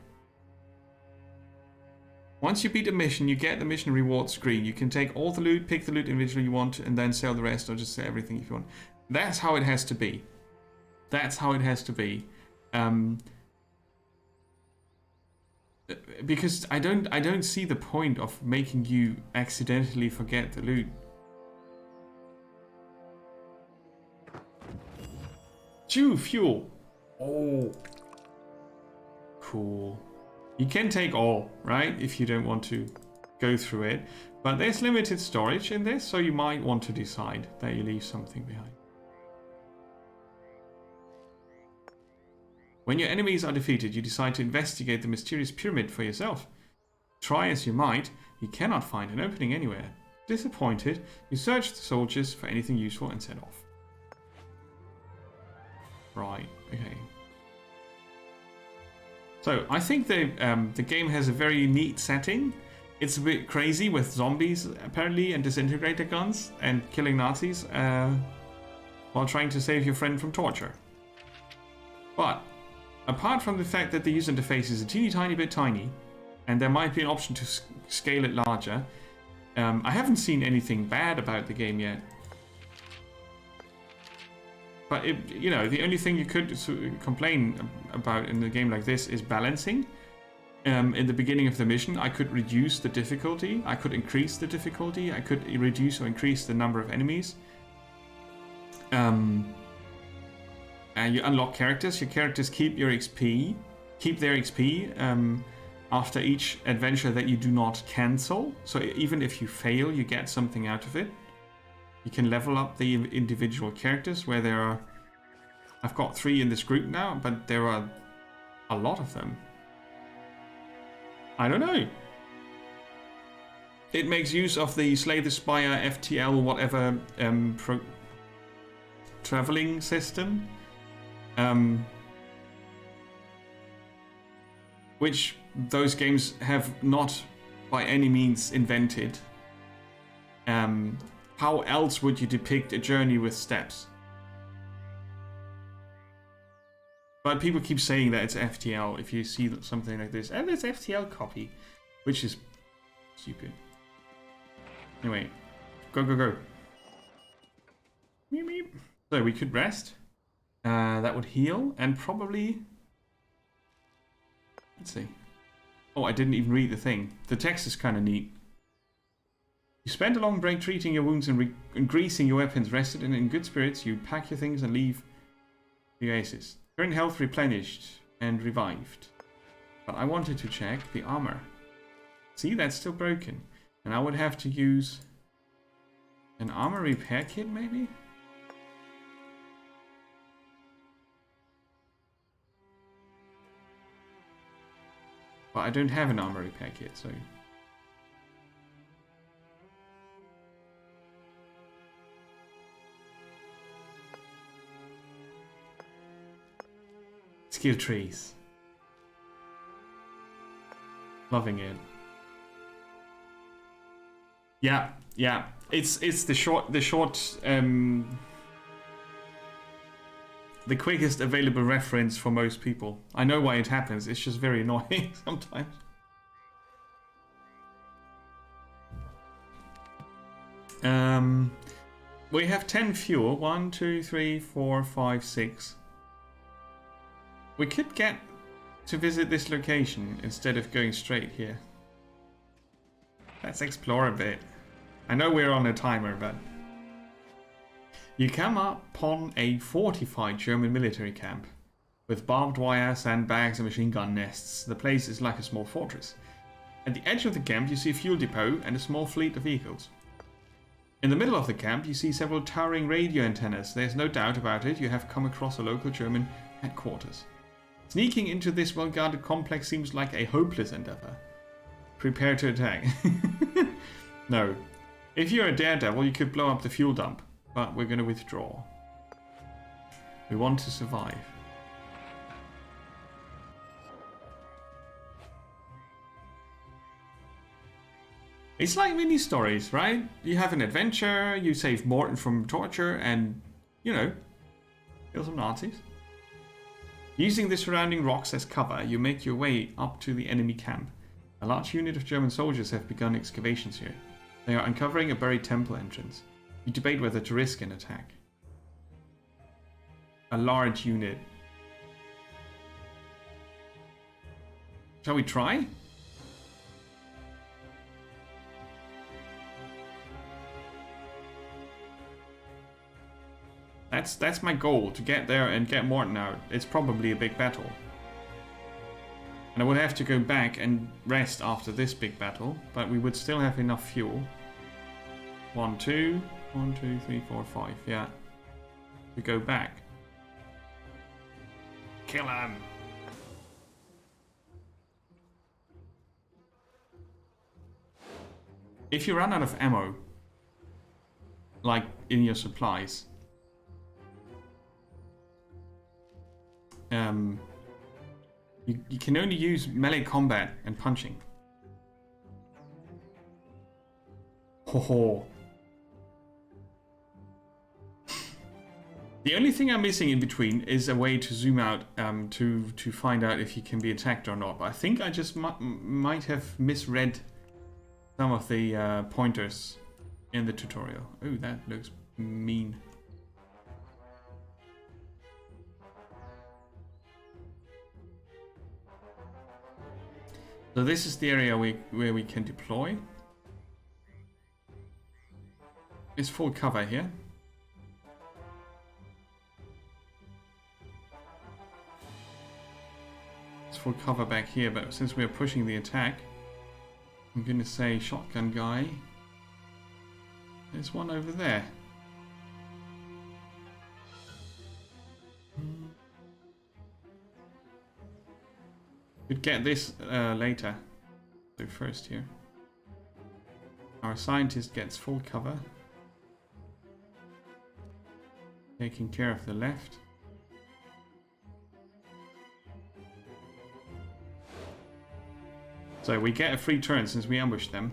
Once you beat a mission, you get the mission reward screen. You can take all the loot, pick the loot individually you want, and then sell the rest, or just sell everything if you want. That's how it has to be. That's how it has to be. Because I don't see the point of making you accidentally forget the loot. Fuel. Oh. Cool. You can take all, right? If you don't want to go through it. But there's limited storage in this, so you might want to decide that you leave something behind. When your enemies are defeated, you decide to investigate the mysterious pyramid for yourself. Try as you might, you cannot find an opening anywhere. Disappointed, you search the soldiers for anything useful and set off. Right, okay. So, I think the game has a very neat setting. It's a bit crazy with zombies, apparently, and disintegrator guns, and killing Nazis, while trying to save your friend from torture. But, apart from the fact that the user interface is a teeny tiny bit tiny, and there might be an option to scale it larger, I haven't seen anything bad about the game yet. But, you know, the only thing you could complain about in a game like this is balancing. In the beginning of the mission, I could reduce the difficulty, I could increase the difficulty, I could reduce or increase the number of enemies. And you unlock characters. Your characters keep their XP after each adventure that you do not cancel. So even if you fail, you get something out of it. You can level up the individual characters where there are... I've got 3 in this group now, but there are a lot of them. I don't know. It makes use of the Slay the Spire, FTL, whatever traveling system. Which those games have not by any means invented. How else would you depict a journey with steps? But people keep saying that it's FTL if you see something like this. And it's FTL copy, which is stupid. Anyway, go, go, go. Meep, meep. So we could rest. That would heal and probably... Let's see. Oh, I didn't even read the thing. The text is kind of neat. You spend a long break treating your wounds and greasing your weapons. Rested and in good spirits, you pack your things and leave the oasis. Current health replenished and revived. But I wanted to check the armor. See, that's still broken. And I would have to use an armor repair kit, maybe? But I don't have an armor repair kit, so... Skill trees. Loving it. Yeah, yeah. It's the quickest available reference for most people. I know why it happens. It's just very annoying sometimes. We have 10 fuel. 1, 2, 3, 4, 5, 6. We could get to visit this location instead of going straight here. Let's explore a bit. I know we're on a timer, but... You come upon a fortified German military camp. With barbed wire, sandbags and machine gun nests. The place is like a small fortress. At the edge of the camp you see a fuel depot and a small fleet of vehicles. In the middle of the camp you see several towering radio antennas. There's no doubt about it, you have come across a local German headquarters. Sneaking into this well-guarded complex seems like a hopeless endeavor. Prepare to attack. No. If you're a daredevil, you could blow up the fuel dump. But we're going to withdraw. We want to survive. It's like mini stories, right? You have an adventure, you save Morton from torture, and, you know, kill some Nazis. Using the surrounding rocks as cover, you make your way up to the enemy camp. A large unit of German soldiers have begun excavations here. They are uncovering a buried temple entrance. You debate whether to risk an attack. A large unit. Shall we try? That's my goal, to get there and get Morton out. It's probably a big battle. And I would have to go back and rest after this big battle, but we would still have enough fuel. 1, 2, 1, 2, 3, 4, 5, yeah. To go back. Kill him! If you run out of ammo, like in your supplies. You can only use melee combat and punching. Ho ho. The only thing I'm missing in between is a way to zoom out to find out if you can be attacked or not. But I think I just might have misread some of the pointers in the tutorial. Oh, that looks mean. So this is the area where we can deploy. It's full cover here. It's full cover back here, but since we're pushing the attack, I'm going to say shotgun guy. There's one over there. Could get this later. So first here. Our scientist gets full cover. Taking care of the left. So we get a free turn since we ambushed them.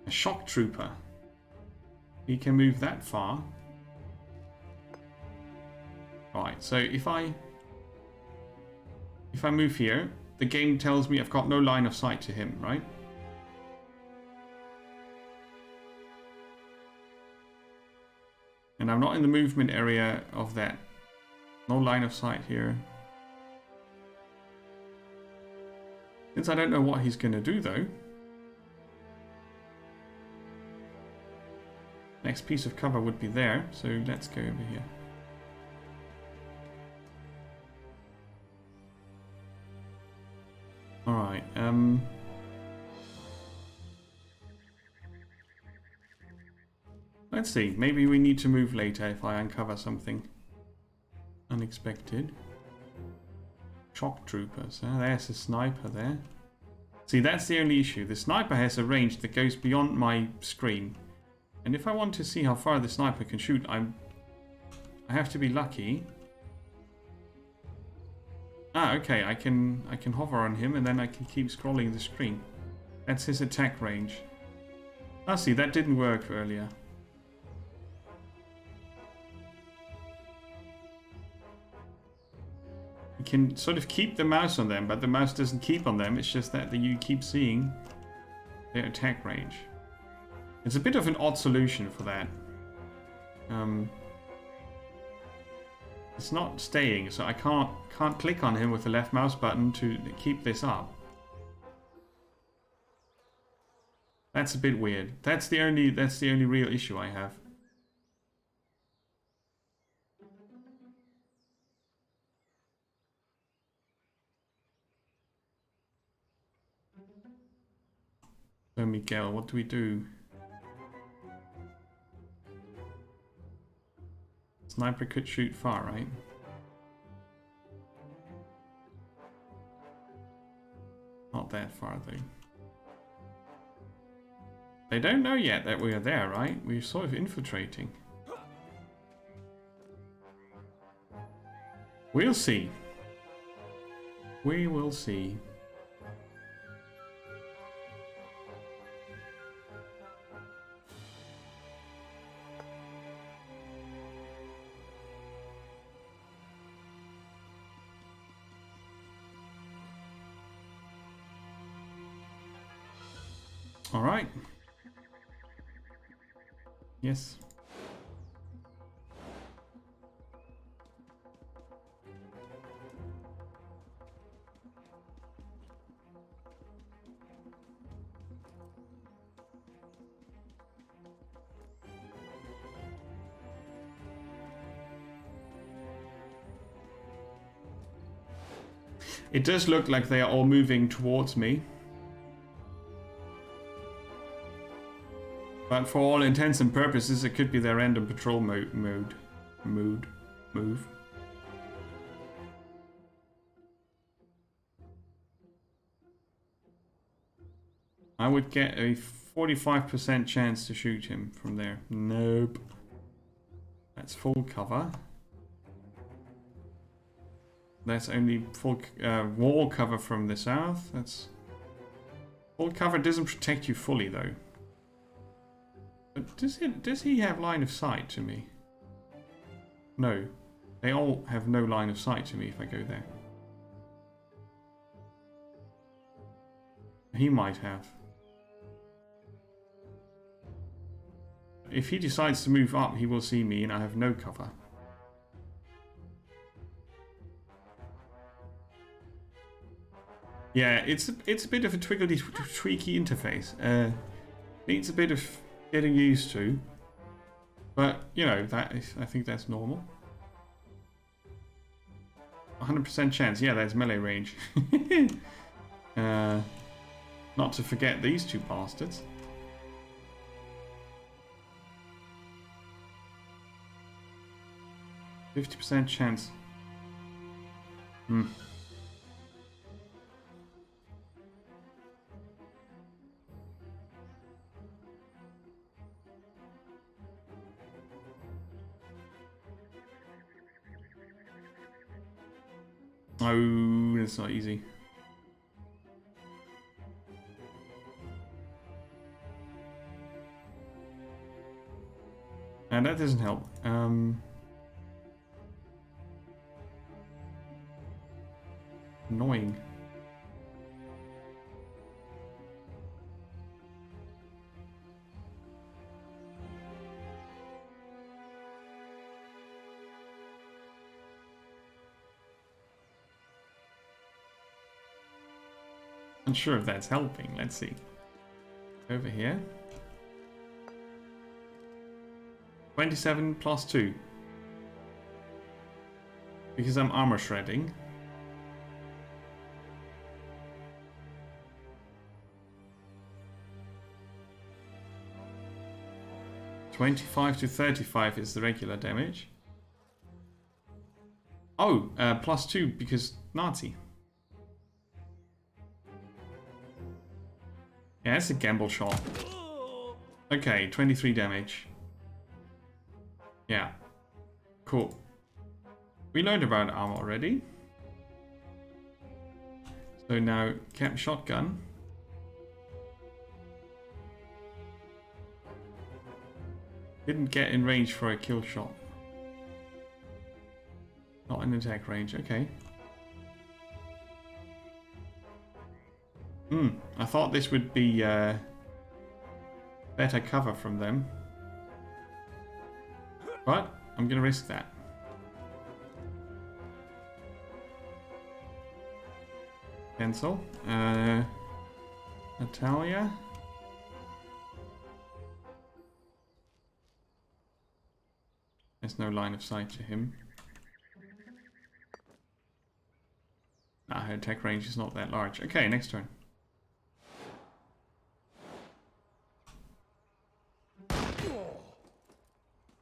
A shock trooper. He can move that far. Right, so if I move here, the game tells me I've got no line of sight to him, right? And I'm not in the movement area of that. No line of sight here. Since I don't know what he's going to do though. Next piece of cover would be there, so let's go over here. Alright, let's see, maybe we need to move later if I uncover something unexpected. Shock troopers, there's a sniper there. See, that's the only issue. The sniper has a range that goes beyond my screen. And if I want to see how far the sniper can shoot, I have to be lucky. Ah, okay, I can hover on him and then I can keep scrolling the screen. That's his attack range. Ah, see, that didn't work earlier. You can sort of keep the mouse on them, but the mouse doesn't keep on them. It's just that you keep seeing their attack range. It's a bit of an odd solution for that. It's not staying, so I can't click on him with the left mouse button to keep this up. That's a bit weird. That's the only real issue I have. So Miguel, what do we do? Sniper could shoot far, right? Not that far, though. They don't know yet that we are there, right? We're sort of infiltrating. We'll see. We will see. All right. Yes. It does look like they are all moving towards me. But for all intents and purposes, it could be their random patrol move. I would get a 45% chance to shoot him from there. Nope. That's full cover. That's only full wall cover from the south. That's full cover doesn't protect you fully though. But does he have line of sight to me? No. They all have no line of sight to me if I go there. He might have. If he decides to move up, he will see me and I have no cover. Yeah, it's a bit of a tweaky interface. Needs a bit of getting used to. But, you know, I think that's normal. 100% chance. Yeah, there's melee range. Not to forget these two bastards. %50 chance. Hmm. Oh, that's not easy. And that doesn't help. Annoying. Unsure if that's helping. Let's see. Over here. 27 plus 2. Because I'm armor shredding. $25 to 35 is the regular damage. Oh, plus 2 because Nazi. Yeah, it's a gamble shot. Okay, 23 damage. Yeah. Cool. We learned about armor already. So now, cap shotgun. Didn't get in range for a kill shot. Not in attack range, okay. I thought this would be better cover from them. But I'm gonna risk that. Cancel. Natalia. There's no line of sight to him. Nah, her attack range is not that large. Okay, next turn.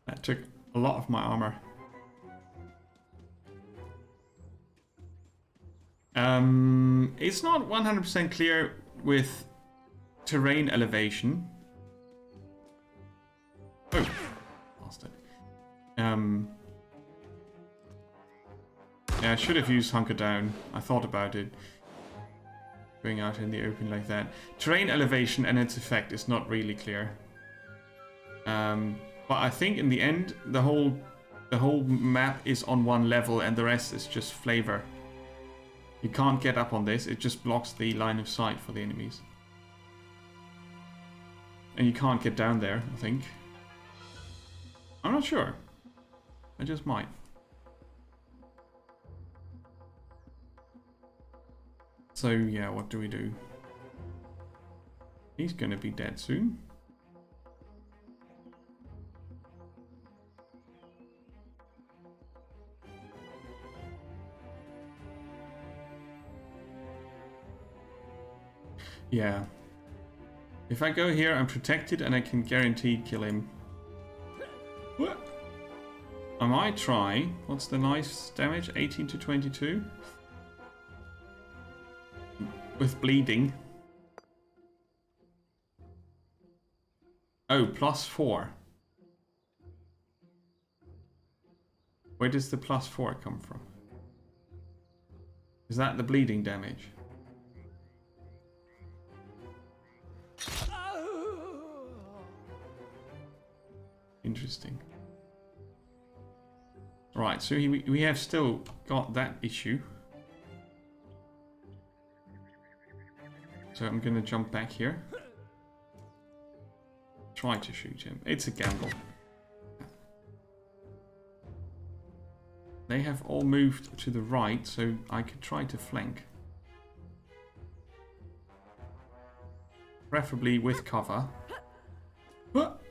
That took a lot of my armor. It's not 100% clear with terrain elevation. Oh, bastard. Yeah, I should have used Hunker Down. I thought about it. Going out in the open like that. Terrain elevation and its effect is not really clear. But I think in the end, the whole map is on one level and the rest is just flavor. You can't get up on this, it just blocks the line of sight for the enemies. And you can't get down there, I think. I'm not sure. I just might. So yeah, what do we do? He's gonna be dead soon. Yeah. If I go here, I'm protected and I can guaranteed kill him. What? I might try. What's the nice damage? 18 to 22? With bleeding. Oh, +4. Where does the +4 come from? Is that the bleeding damage? Interesting. Right, so we have still got that issue. So I'm gonna jump back here. Try to shoot him. It's a gamble. They have all moved to the right, so I could try to flank. Preferably with cover. What?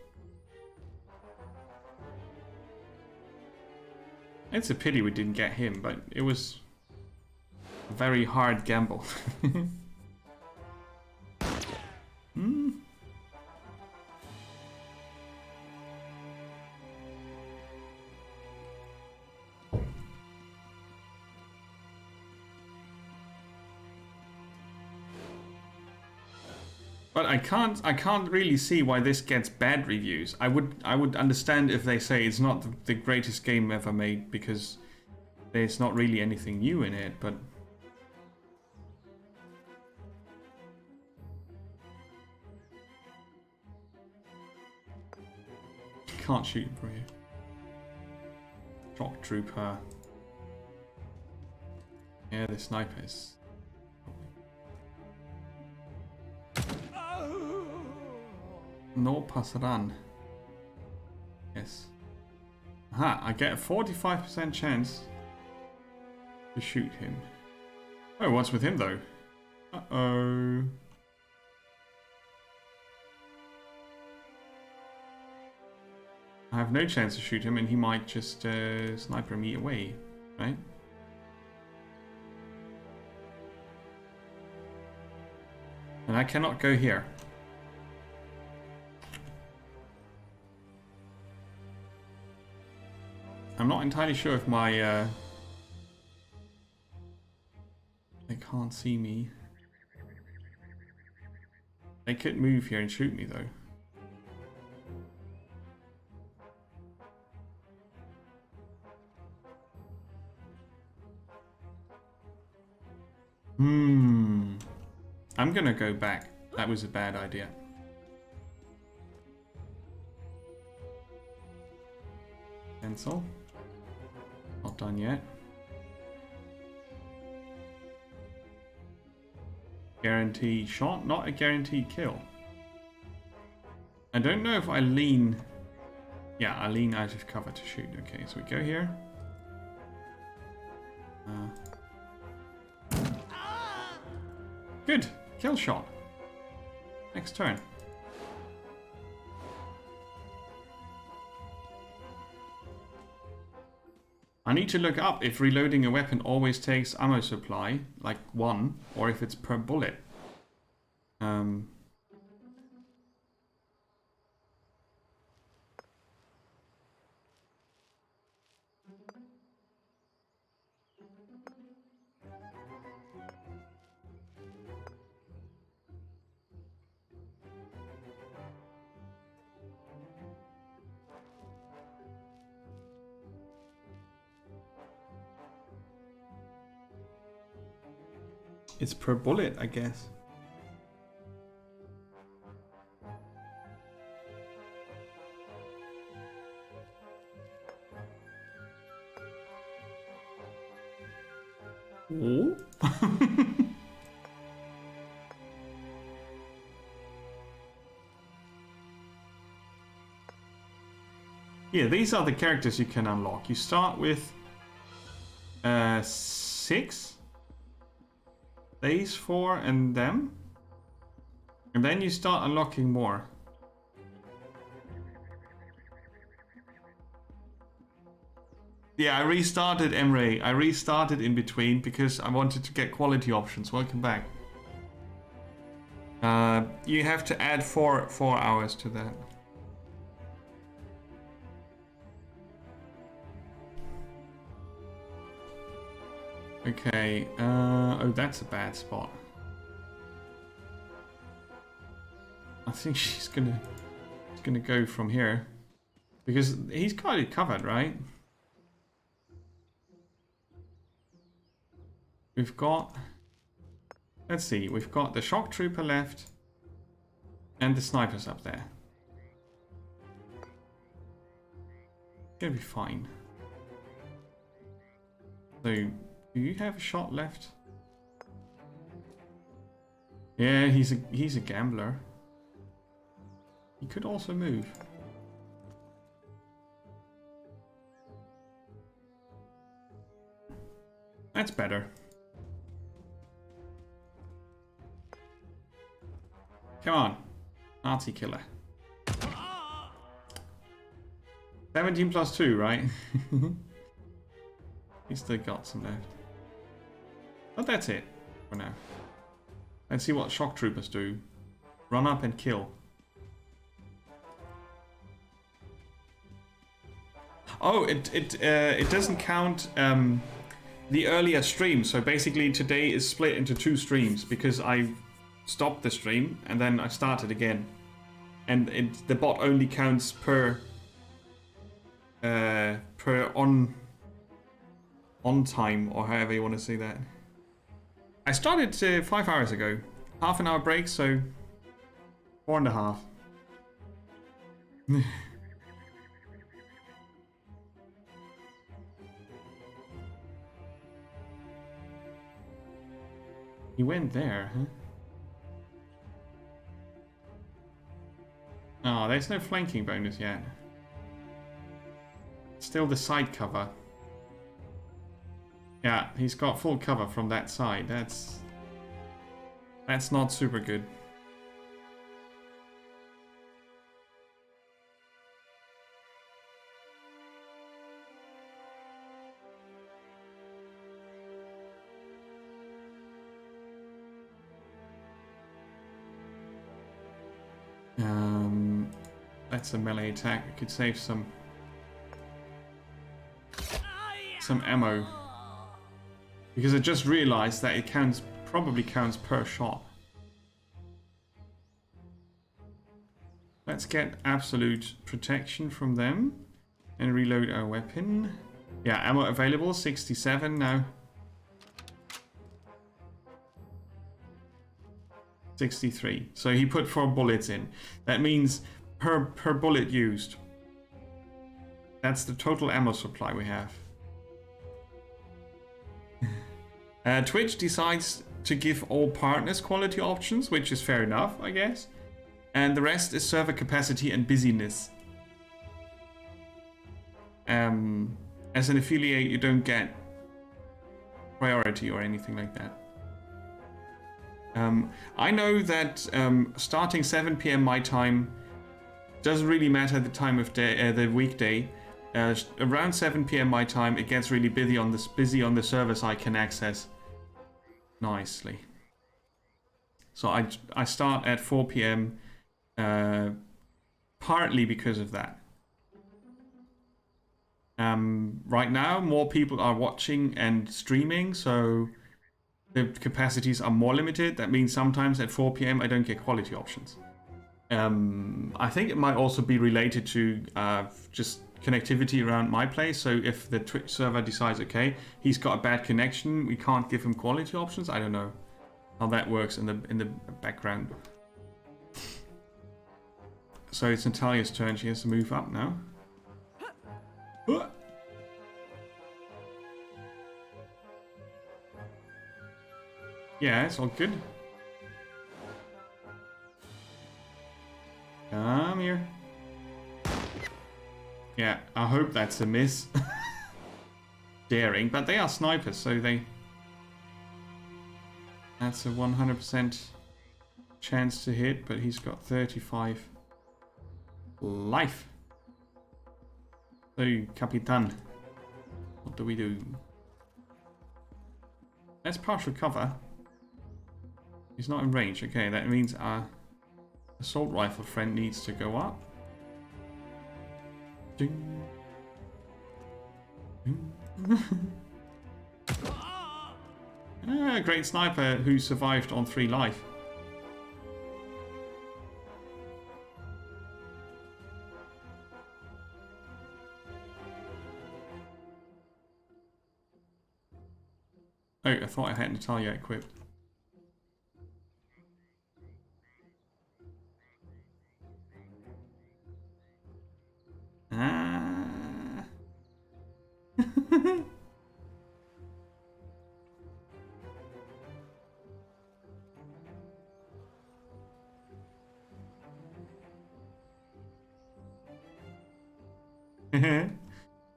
It's a pity we didn't get him, but it was a very hard gamble. But I can't really see why this gets bad reviews. I would understand if they say it's not the greatest game ever made because there's not really anything new in it, but can't shoot him from here. Shock trooper. Yeah, the sniper is. No pasarán. Yes. Aha, I get a 45% chance to shoot him. Oh, what's with him though? Uh-oh. I have no chance to shoot him and he might just sniper me away, right? And I cannot go here. I'm not entirely sure if my they can't see me. They could move here and shoot me though. I'm gonna go back. That was a bad idea. Cancel. Not done yet. Guaranteed shot, not a guaranteed kill. I don't know if I lean... Yeah, I lean out of cover to shoot. Okay, so we go here. Good. Kill shot. Next turn. I need to look up if reloading a weapon always takes ammo supply, like 1, or if it's per bullet. It's per bullet, I guess. Oh. Yeah, these are the characters you can unlock. You start with 6. These 4 and them. And then you start unlocking more. Yeah, I restarted Emre. I restarted in between because I wanted to get quality options. Welcome back. You have to add 4 hours to that. Okay, oh, that's a bad spot. I think she's gonna gonna go from here. Because he's got it covered, right? We've got... Let's see, we've got the shock trooper left. And the snipers up there. Gonna be fine. So, do you have a shot left? Yeah, he's a gambler. He could also move. That's better. Come on, Nazi killer. 17 plus 2, right? He's still got some left. But that's it for now. Let's see what shock troopers do. Run up and kill. Oh, it doesn't count the earlier stream. So basically today is split into 2 streams because I stopped the stream and then I started again. And the bot only counts per on time, or however you want to say that. I started 5 hours ago. Half an hour break, so 4.5. He went there, huh? Oh, there's no flanking bonus yet. Still the side cover. Yeah, he's got full cover from that side. That's not super good. That's a melee attack. We could save some ammo. Because I just realized that it probably counts per shot. Let's get absolute protection from them and reload our weapon. Yeah, ammo available, 67 now. 63. So he put 4 bullets in. That means per bullet used. That's the total ammo supply we have. Twitch decides to give all partners quality options, which is fair enough, I guess. And the rest is server capacity and busyness. As an affiliate, you don't get priority or anything like that. I know that starting 7 PM my time doesn't really matter the time of day, the weekday. Around 7 PM my time, it gets really busy on the servers I can access nicely. So I start at 4 PM, partly because of that. Right now, more people are watching and streaming, so the capacities are more limited. That means sometimes at 4 PM I don't get quality options. I think it might also be related to just connectivity around my place. So if the Twitch server decides, okay, he's got a bad connection, we can't give him quality options. I don't know how that works in the background. So it's Natalia's turn. She has to move up now. Yeah, it's all good. Come here. Yeah, I hope that's a miss. Daring, but they are snipers, so that's a 100% chance to hit, but he's got 35 life. So, Capitan, what do we do? That's partial cover. He's not in range. Okay, that means our assault rifle friend needs to go up. Ding. Ding. Great sniper who survived on 3 life. Oh, I thought I had Natalia equipped. Ah.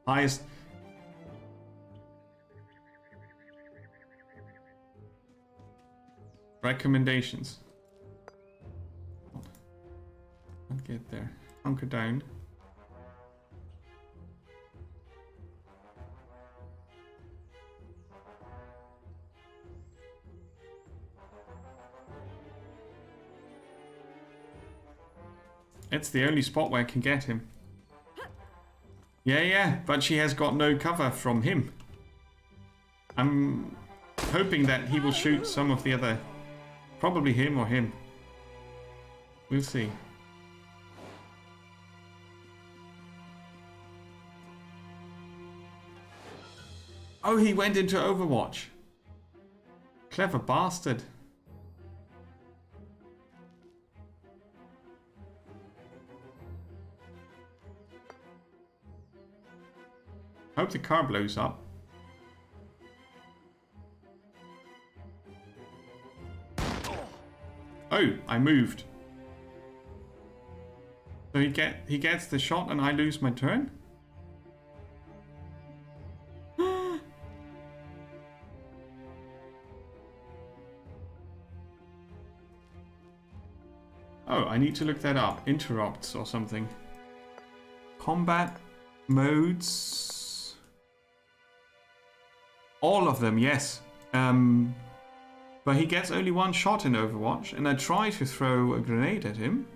Highest. Recommendations. I'll get there. Hunker down. It's the only spot where I can get him. Yeah, but she has got no cover from him. I'm hoping that he will shoot some of the other... Probably him or him. We'll see. Oh, he went into Overwatch. Clever bastard. Hope the car blows up. Oh, I moved. So he gets the shot and I lose my turn? Oh, I need to look that up. Interrupts or something. Combat modes. All of them, yes. But he gets only one shot in Overwatch, and I try to throw a grenade at him.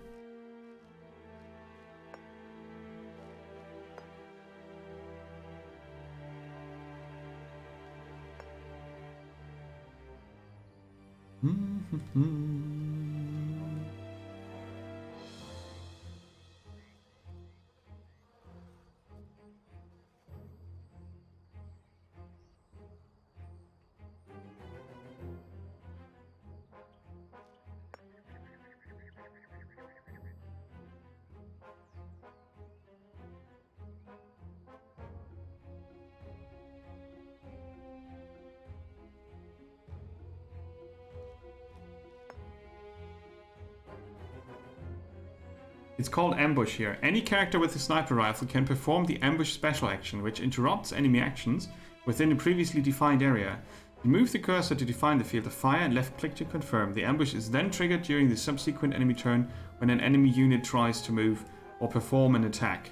It's called ambush here. Any character with a sniper rifle can perform the ambush special action, which interrupts enemy actions within a previously defined area. You move the cursor to define the field of fire and left click to confirm. The ambush is then triggered during the subsequent enemy turn when an enemy unit tries to move or perform an attack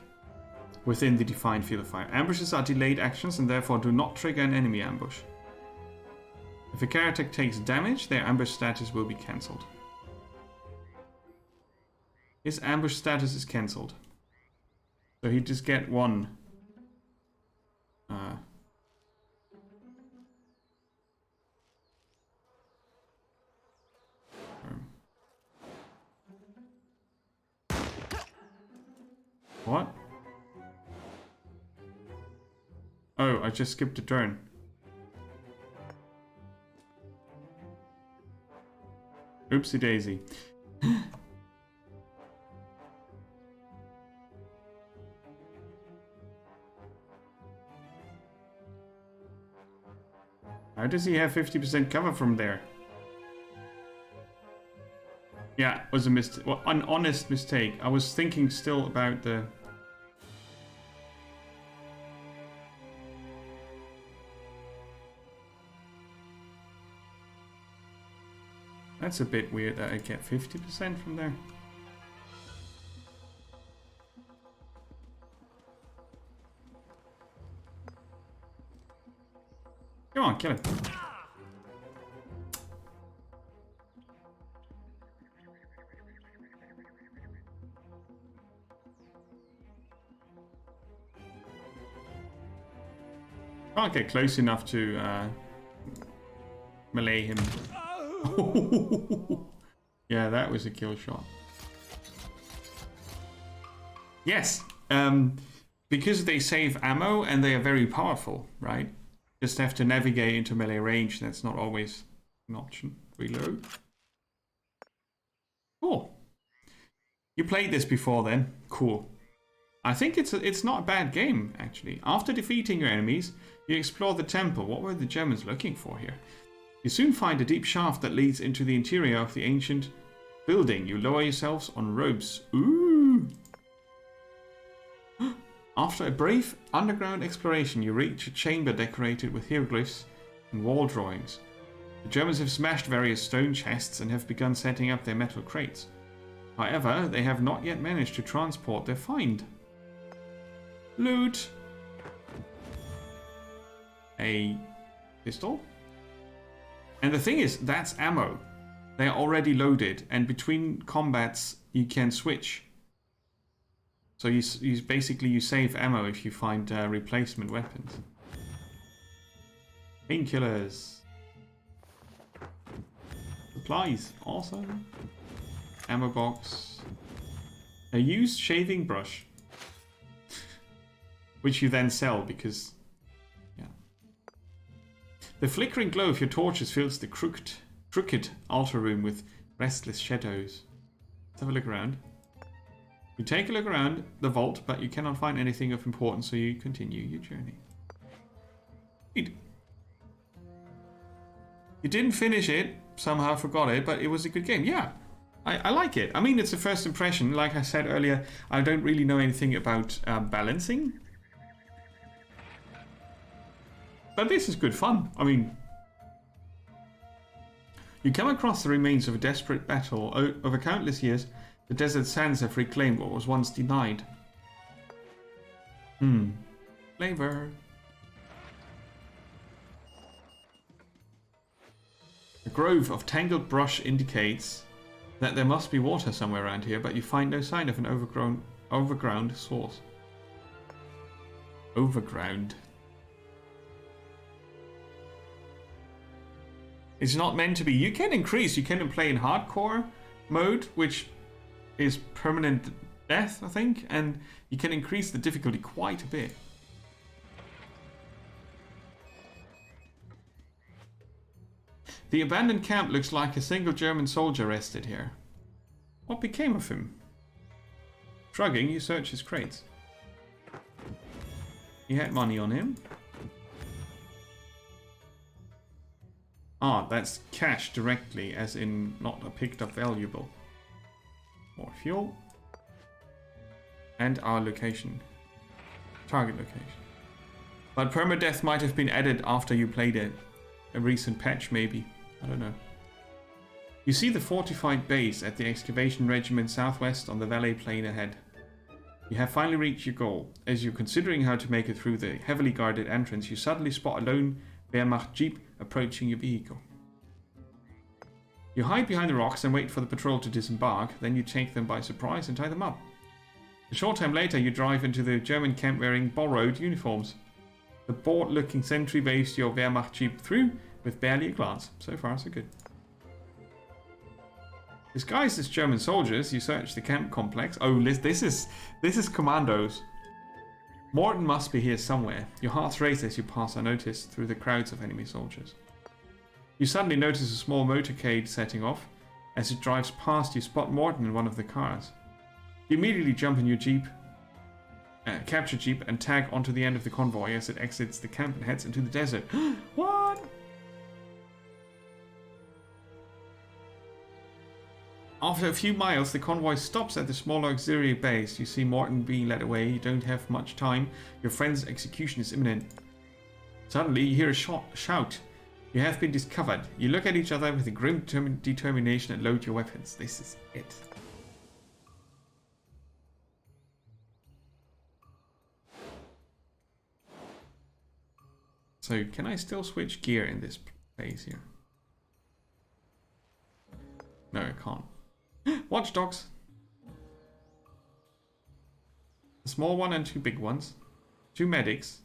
within the defined field of fire. Ambushes are delayed actions and therefore do not trigger an enemy ambush. If a character takes damage, their ambush status will be cancelled. His ambush status is cancelled. So he just get one. What? Oh, I just skipped a turn. Oopsie daisy. How does he have 50% cover from there? Yeah, it was a mistake. Well, an honest mistake. I was thinking still about the... That's a bit weird that I get 50% from there. Come on, kill him. Can't get close enough to melee him. Yeah, that was a kill shot. Yes, because they save ammo and they are very powerful, right? Just have to navigate into melee range. That's not always an option. Reload. Cool. You played this before then? Cool. I think it's not a bad game, actually. After defeating your enemies, you explore the temple. What were the Germans looking for here? You soon find a deep shaft that leads into the interior of the ancient building. You lower yourselves on ropes. Ooh! After a brave underground exploration, you reach a chamber decorated with hieroglyphs and wall drawings. The Germans have smashed various stone chests and have begun setting up their metal crates. However, they have not yet managed to transport their find. Loot! A pistol? And the thing is, that's ammo. They are already loaded, and between combats you can switch. So you basically you save ammo if you find replacement weapons. Painkillers. Supplies, awesome. Ammo box. A used shaving brush. Which you then sell because, yeah. The flickering glow of your torches fills the crooked altar room with restless shadows. Let's have a look around. You take a look around the vault, but you cannot find anything of importance, so you continue your journey. You didn't finish it, somehow forgot it, but it was a good game. Yeah, I like it. I mean, it's a first impression. Like I said earlier, I don't really know anything about balancing. But this is good fun. I mean, you come across the remains of a desperate battle. Over countless years, the desert sands have reclaimed what was once denied. Flavor. A grove of tangled brush indicates that there must be water somewhere around here, but you find no sign of an overground source. Overground. It's not meant to be. You can increase. You can play in hardcore mode, which is permanent death, I think, and you can increase the difficulty quite a bit. The abandoned camp looks like a single German soldier rested here. What became of him? Shrugging, you search his crates. He had money on him. Ah, that's cash directly, as in not a picked up valuable. More fuel. And our location. Target location. But permadeath might have been added after you played it. A recent patch, maybe. I don't know. You see the fortified base at the excavation regiment southwest on the valley plain ahead. You have finally reached your goal. As you're considering how to make it through the heavily guarded entrance, you suddenly spot a lone Wehrmacht jeep approaching your vehicle. You hide behind the rocks and wait for the patrol to disembark, then you take them by surprise and tie them up. A short time later, you drive into the German camp wearing borrowed uniforms. The bored-looking sentry waves your Wehrmacht jeep through with barely a glance. So far, so good. Disguised as German soldiers, you search the camp complex. Oh, this is commandos. Morton must be here somewhere. Your heart races as you pass unnoticed through the crowds of enemy soldiers. You suddenly notice a small motorcade setting off. As it drives past, you spot Morton in one of the cars. You immediately jump in your jeep, capture jeep, and tag onto the end of the convoy as it exits the camp and heads into the desert. What? After a few miles, the convoy stops at the smaller auxiliary base. You see Morton being led away. You don't have much time. Your friend's execution is imminent. Suddenly, you hear a shout. You have been discovered. You look at each other with a grim determination and load your weapons. This is it. So, can I still switch gear in this phase here? No, I can't. Watch dogs. A small one and two big ones. Two medics.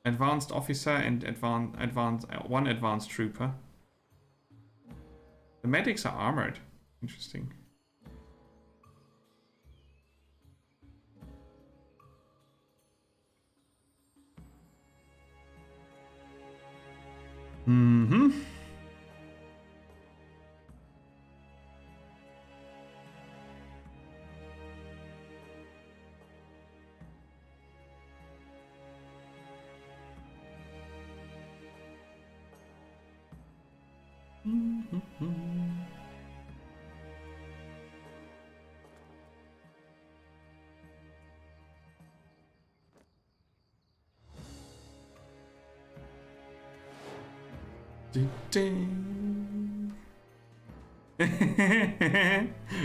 Advanced officer and one advanced trooper. The medics are armored. Interesting. Mm-hmm.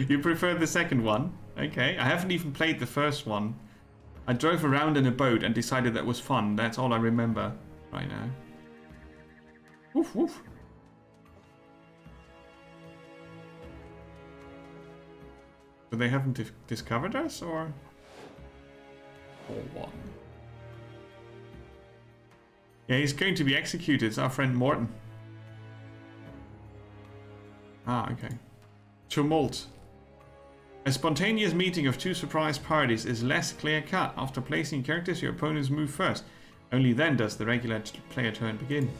You prefer the second one? Okay, I haven't even played the first one. I drove around in a boat and decided that was fun. That's all I remember right now. Woof woof. So they haven't discovered us, or one? Yeah, he's going to be executed. It's our friend Morton. Ah, okay. Tumult. A spontaneous meeting of two surprise parties is less clear-cut. After placing characters, your opponents move first. Only then does the regular player turn begin.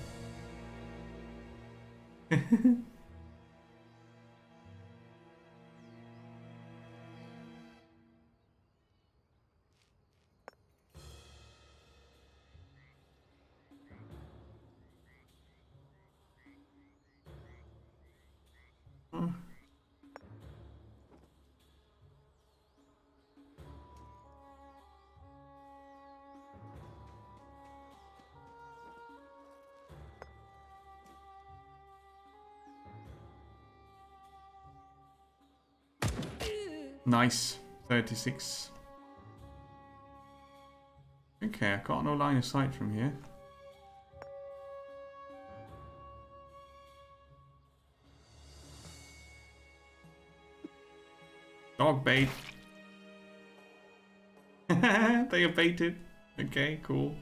Nice. 36. Okay, I've got no line of sight from here. Dog bait. They are baited. Okay, cool.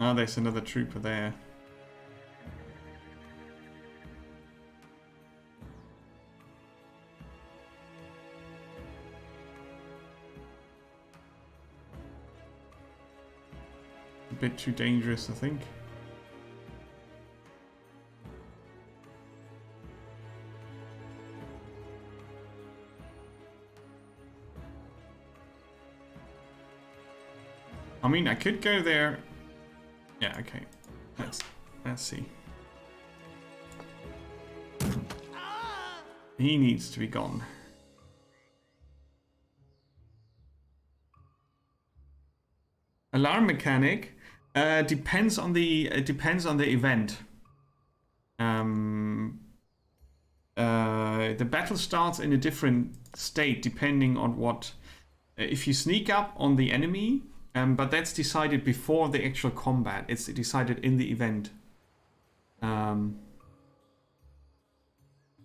Oh, there's another trooper there. A bit too dangerous, I think. I mean, I could go there. Yeah, okay. Let's see. He needs to be gone. Alarm mechanic depends on the event. The battle starts in a different state depending on what. If you sneak up on the enemy. But that's decided before the actual combat. It's decided in the event.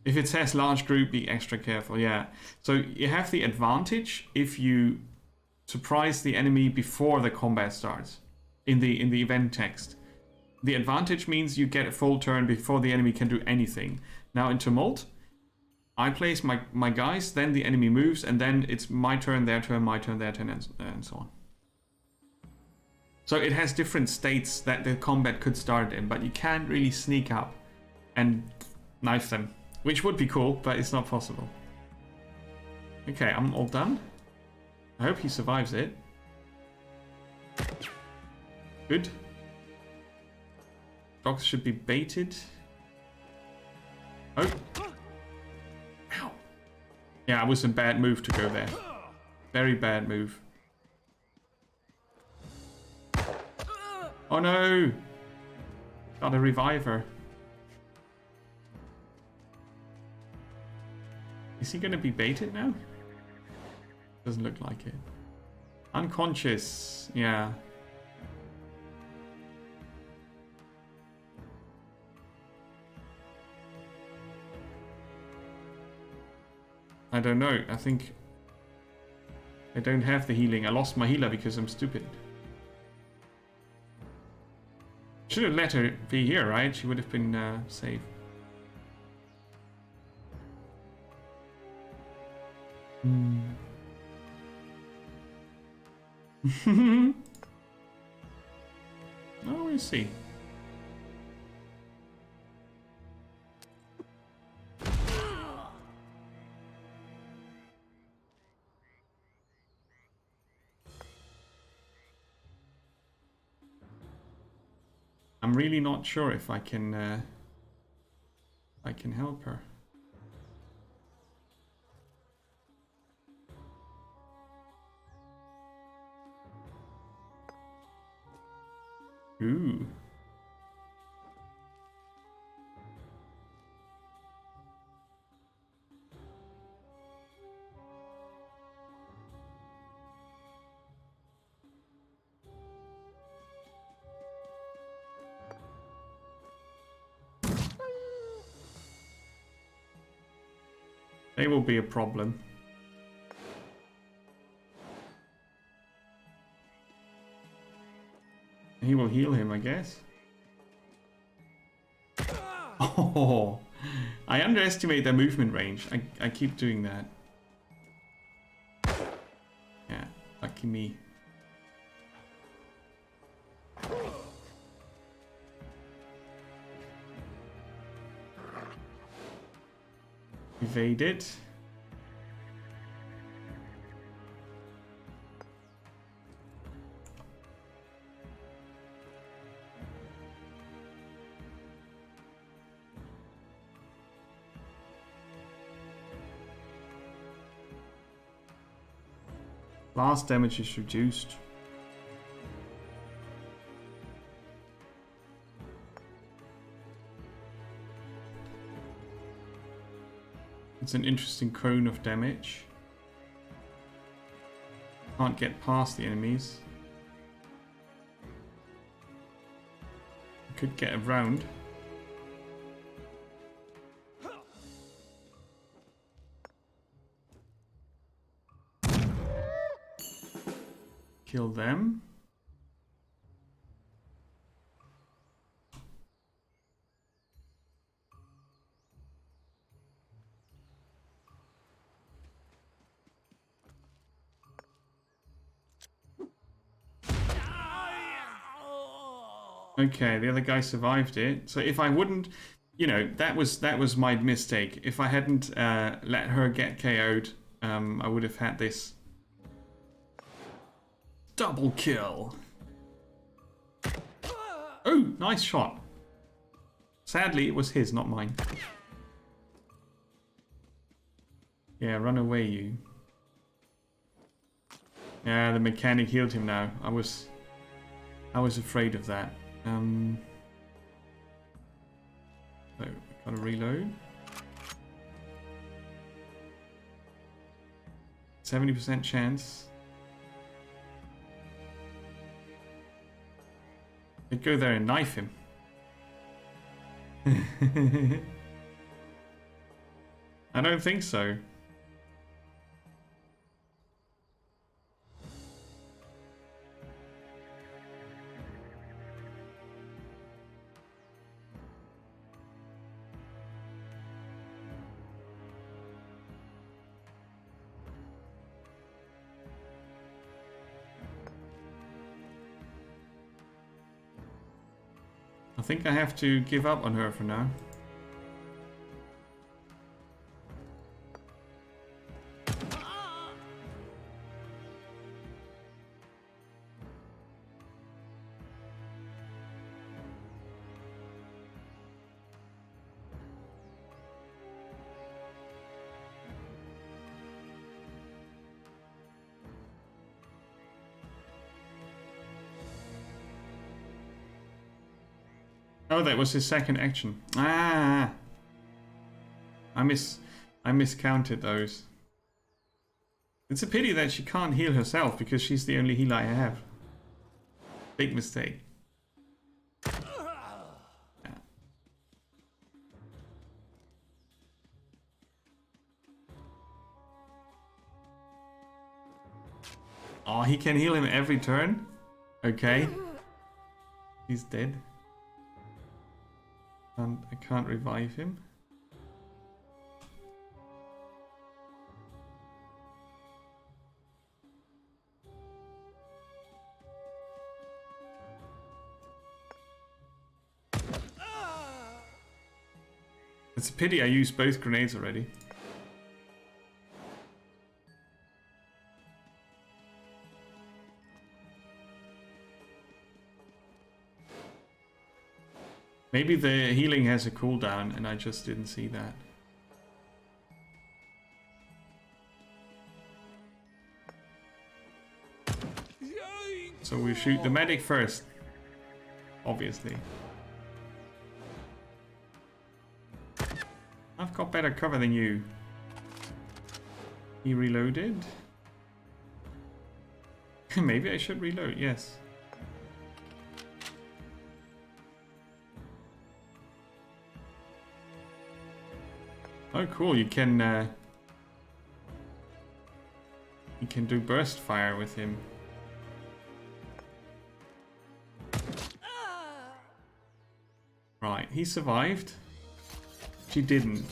If it says large group, be extra careful. Yeah. So you have the advantage if you surprise the enemy before the combat starts. In the event text, the advantage means you get a full turn before the enemy can do anything. Now in Tumult, I place my guys, then the enemy moves, and then it's my turn, their turn, my turn, their turn, and so on. So it has different states that the combat could start in, but you can't really sneak up and knife them, which would be cool, but it's not possible. Okay, I'm all done. I hope he survives it. Good. Dogs should be baited. Oh. Ow. Yeah, it was a bad move to go there. Very bad move. Oh no! Got a reviver. Is he gonna be baited now? Doesn't look like it. Unconscious, yeah. I don't know. I think I don't have the healing. I lost my healer because I'm stupid. Should have let her be here, right? She would have been safe. Oh, we'll see. I'm really not sure if I can help her. Ooh. They will be a problem. He will heal him, I guess. Oh, I underestimate their movement range. I keep doing that. Yeah, lucky me. Evaded. Blast damage is reduced. It's an interesting cone of damage. Can't get past the enemies. Could get around. Kill them. Okay, the other guy survived it. So if I wouldn't, you know, that was my mistake. If I hadn't let her get KO'd, I would have had this double kill. Oh, nice shot. Sadly, it was his, not mine. Yeah, run away, you. Yeah, the mechanic healed him now. I was afraid of that. So, gotta reload. 70% chance. I'd go there and knife him. I don't think so. I think I have to give up on her for now. Oh, that was his second action. Ah, I miscounted those. It's a pity that she can't heal herself because she's the only healer I have. Big mistake. Yeah. Oh, he can heal him every turn? Okay. He's dead. And I can't revive him. It's a pity I used both grenades already. Maybe the healing has a cooldown and I just didn't see that. So we shoot the medic first, obviously. I've got better cover than you. He reloaded. Maybe I should reload, yes. Oh cool, you can do burst fire with him. Right, he survived. She didn't.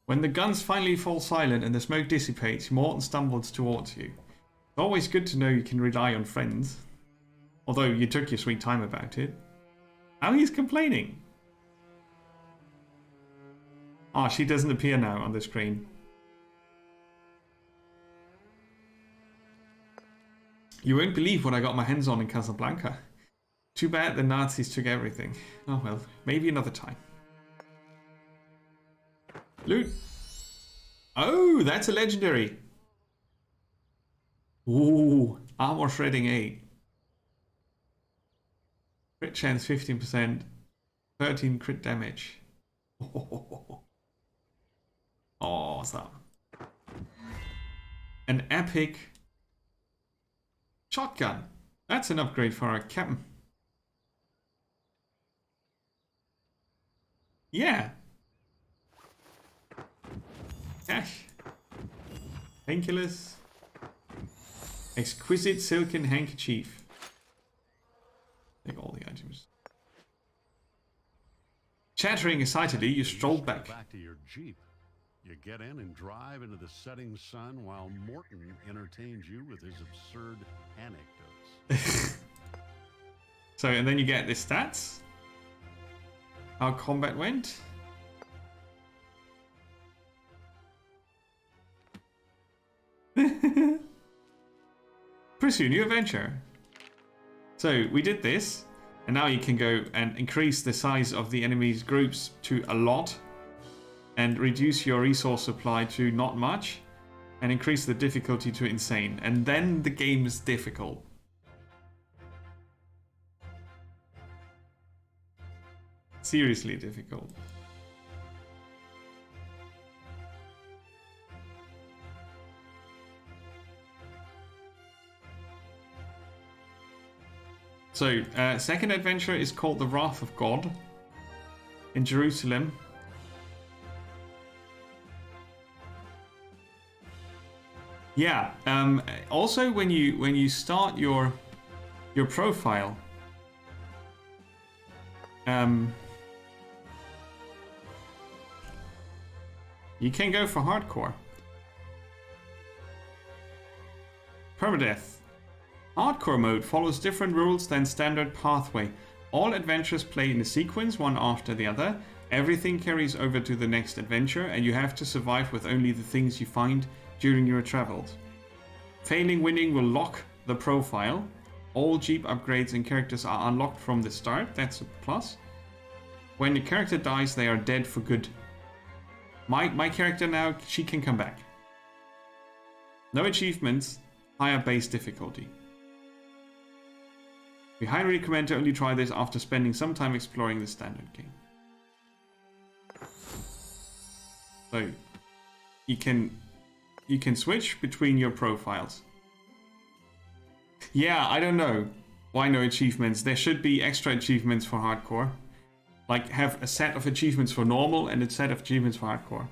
When the guns finally fall silent and the smoke dissipates, Morton stumbles towards you. It's always good to know you can rely on friends. Although you took your sweet time about it. Now he's complaining. Ah, she doesn't appear now on the screen. You won't believe what I got my hands on in Casablanca. Too bad the Nazis took everything. Oh well, maybe another time. Loot. Oh, that's a legendary. Ooh, armor shredding 8. Crit chance 15%. 13 crit damage. Oh, awesome. An epic shotgun. That's an upgrade for our captain. Yeah. Cash. Painkillers. Exquisite silken handkerchief. Take all the items. Chattering excitedly, you stroll back. Back to your Jeep. You get in and drive into the setting sun while Morton entertains you with his absurd anecdotes. So, and then you get the stats. How combat went. Pursue new adventure. So we did this, and now you can go and increase the size of the enemy's groups to a lot, and reduce your resource supply to not much, and increase the difficulty to insane, and then the game is difficult. Seriously difficult. So, second adventure is called The Wrath of God in Jerusalem. Yeah. Also, when you start your profile, you can go for hardcore. Permadeath. Hardcore mode follows different rules than standard pathway. All adventures play in a sequence, one after the other. Everything carries over to the next adventure, and you have to survive with only the things you find during your travels. Failing winning will lock the profile. All Jeep upgrades and characters are unlocked from the start. That's a plus. When the character dies, they are dead for good. My character now, she can come back. No achievements, higher base difficulty. We highly recommend to only try this after spending some time exploring the standard game. So you can switch between your profiles. Yeah, I don't know. Why no achievements? There should be extra achievements for hardcore. Like, have a set of achievements for normal and a set of achievements for hardcore.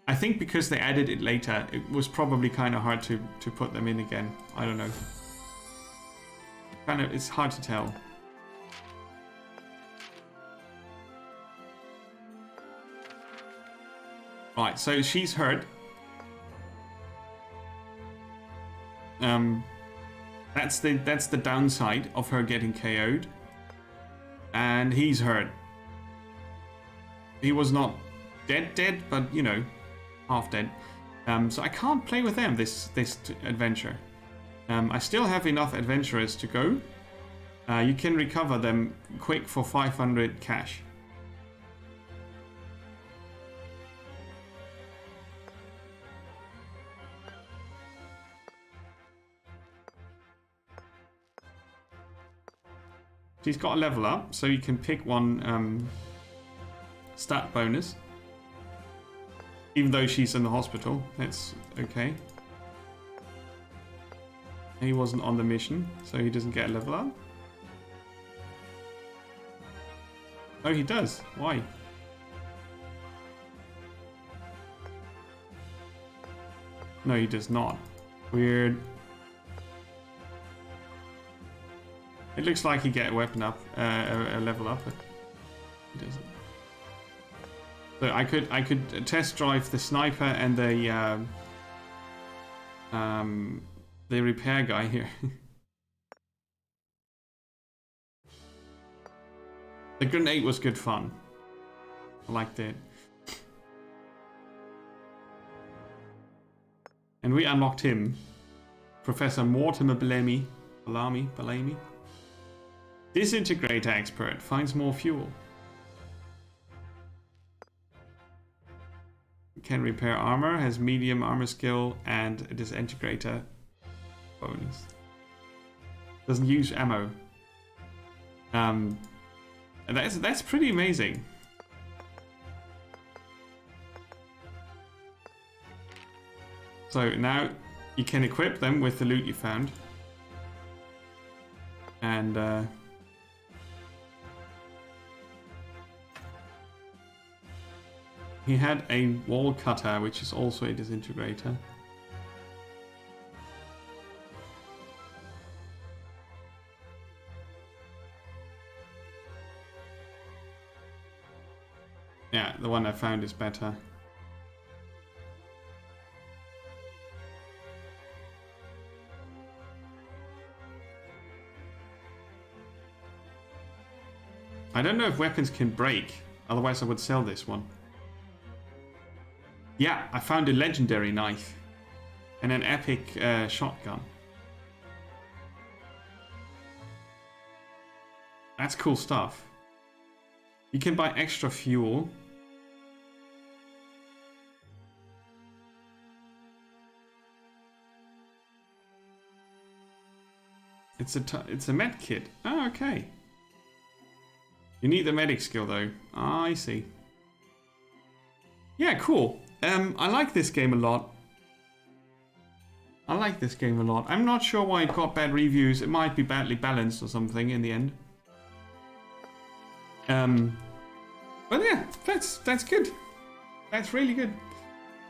I think because they added it later, it was probably kind of hard to put them in again. I don't know. It's hard to tell. Right, so she's hurt. That's the downside of her getting KO'd. And he's hurt. He was not dead, but you know, half dead. So I can't play with them this adventure. I still have enough adventurers to go. You can recover them quick for 500 cash. She's got a level up, so you can pick one stat bonus. Even though she's in the hospital, that's okay. He wasn't on the mission, so he doesn't get a level up. Oh, he does. Why? No, he does not. Weird. It looks like he get a weapon up, a level up, but he doesn't. So I could test drive the sniper and the repair guy here. The grenade was good fun. I liked it. And we unlocked him, Professor Mortimer Bellamy. Disintegrator expert finds more fuel. Can repair armor, has medium armor skill, and a disintegrator bonus. Doesn't use ammo. And that's pretty amazing. So now you can equip them with the loot you found. And he had a wall cutter, which is also a disintegrator. Yeah, the one I found is better. I don't know if weapons can break, otherwise I would sell this one. Yeah, I found a legendary knife and an epic shotgun. That's cool stuff. You can buy extra fuel. It's a med kit. Oh, okay. You need the medic skill though. Ah, I see. Yeah, cool. I like this game a lot. I'm not sure why it got bad reviews. It might be badly balanced or something in the end. But yeah, that's good. That's really good.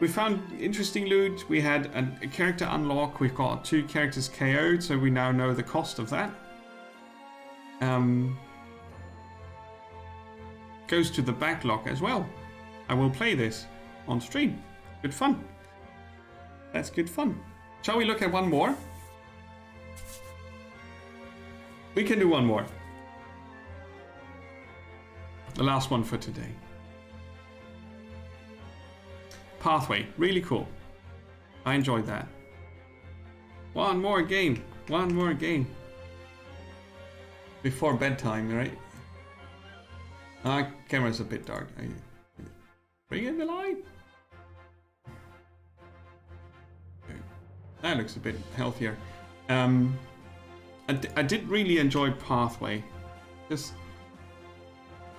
We found interesting loot. We had a character unlock. We've got 2 characters KO'd, so we now know the cost of that. Goes to the backlog as well. I will play this on stream. Good fun. That's good fun. Shall we look at one more? We can do one more. The last one for today. Pathway, really cool. I enjoyed that. One more game. Before bedtime, right? Camera's a bit dark. Bring in the light. Okay. That looks a bit healthier. I did really enjoy Pathway. Just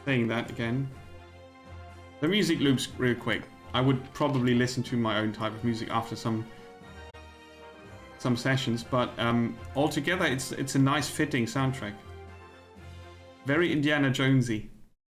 saying that again. The music loops real quick. I would probably listen to my own type of music after some some sessions, but altogether it's a nice fitting soundtrack. Very Indiana Jonesy.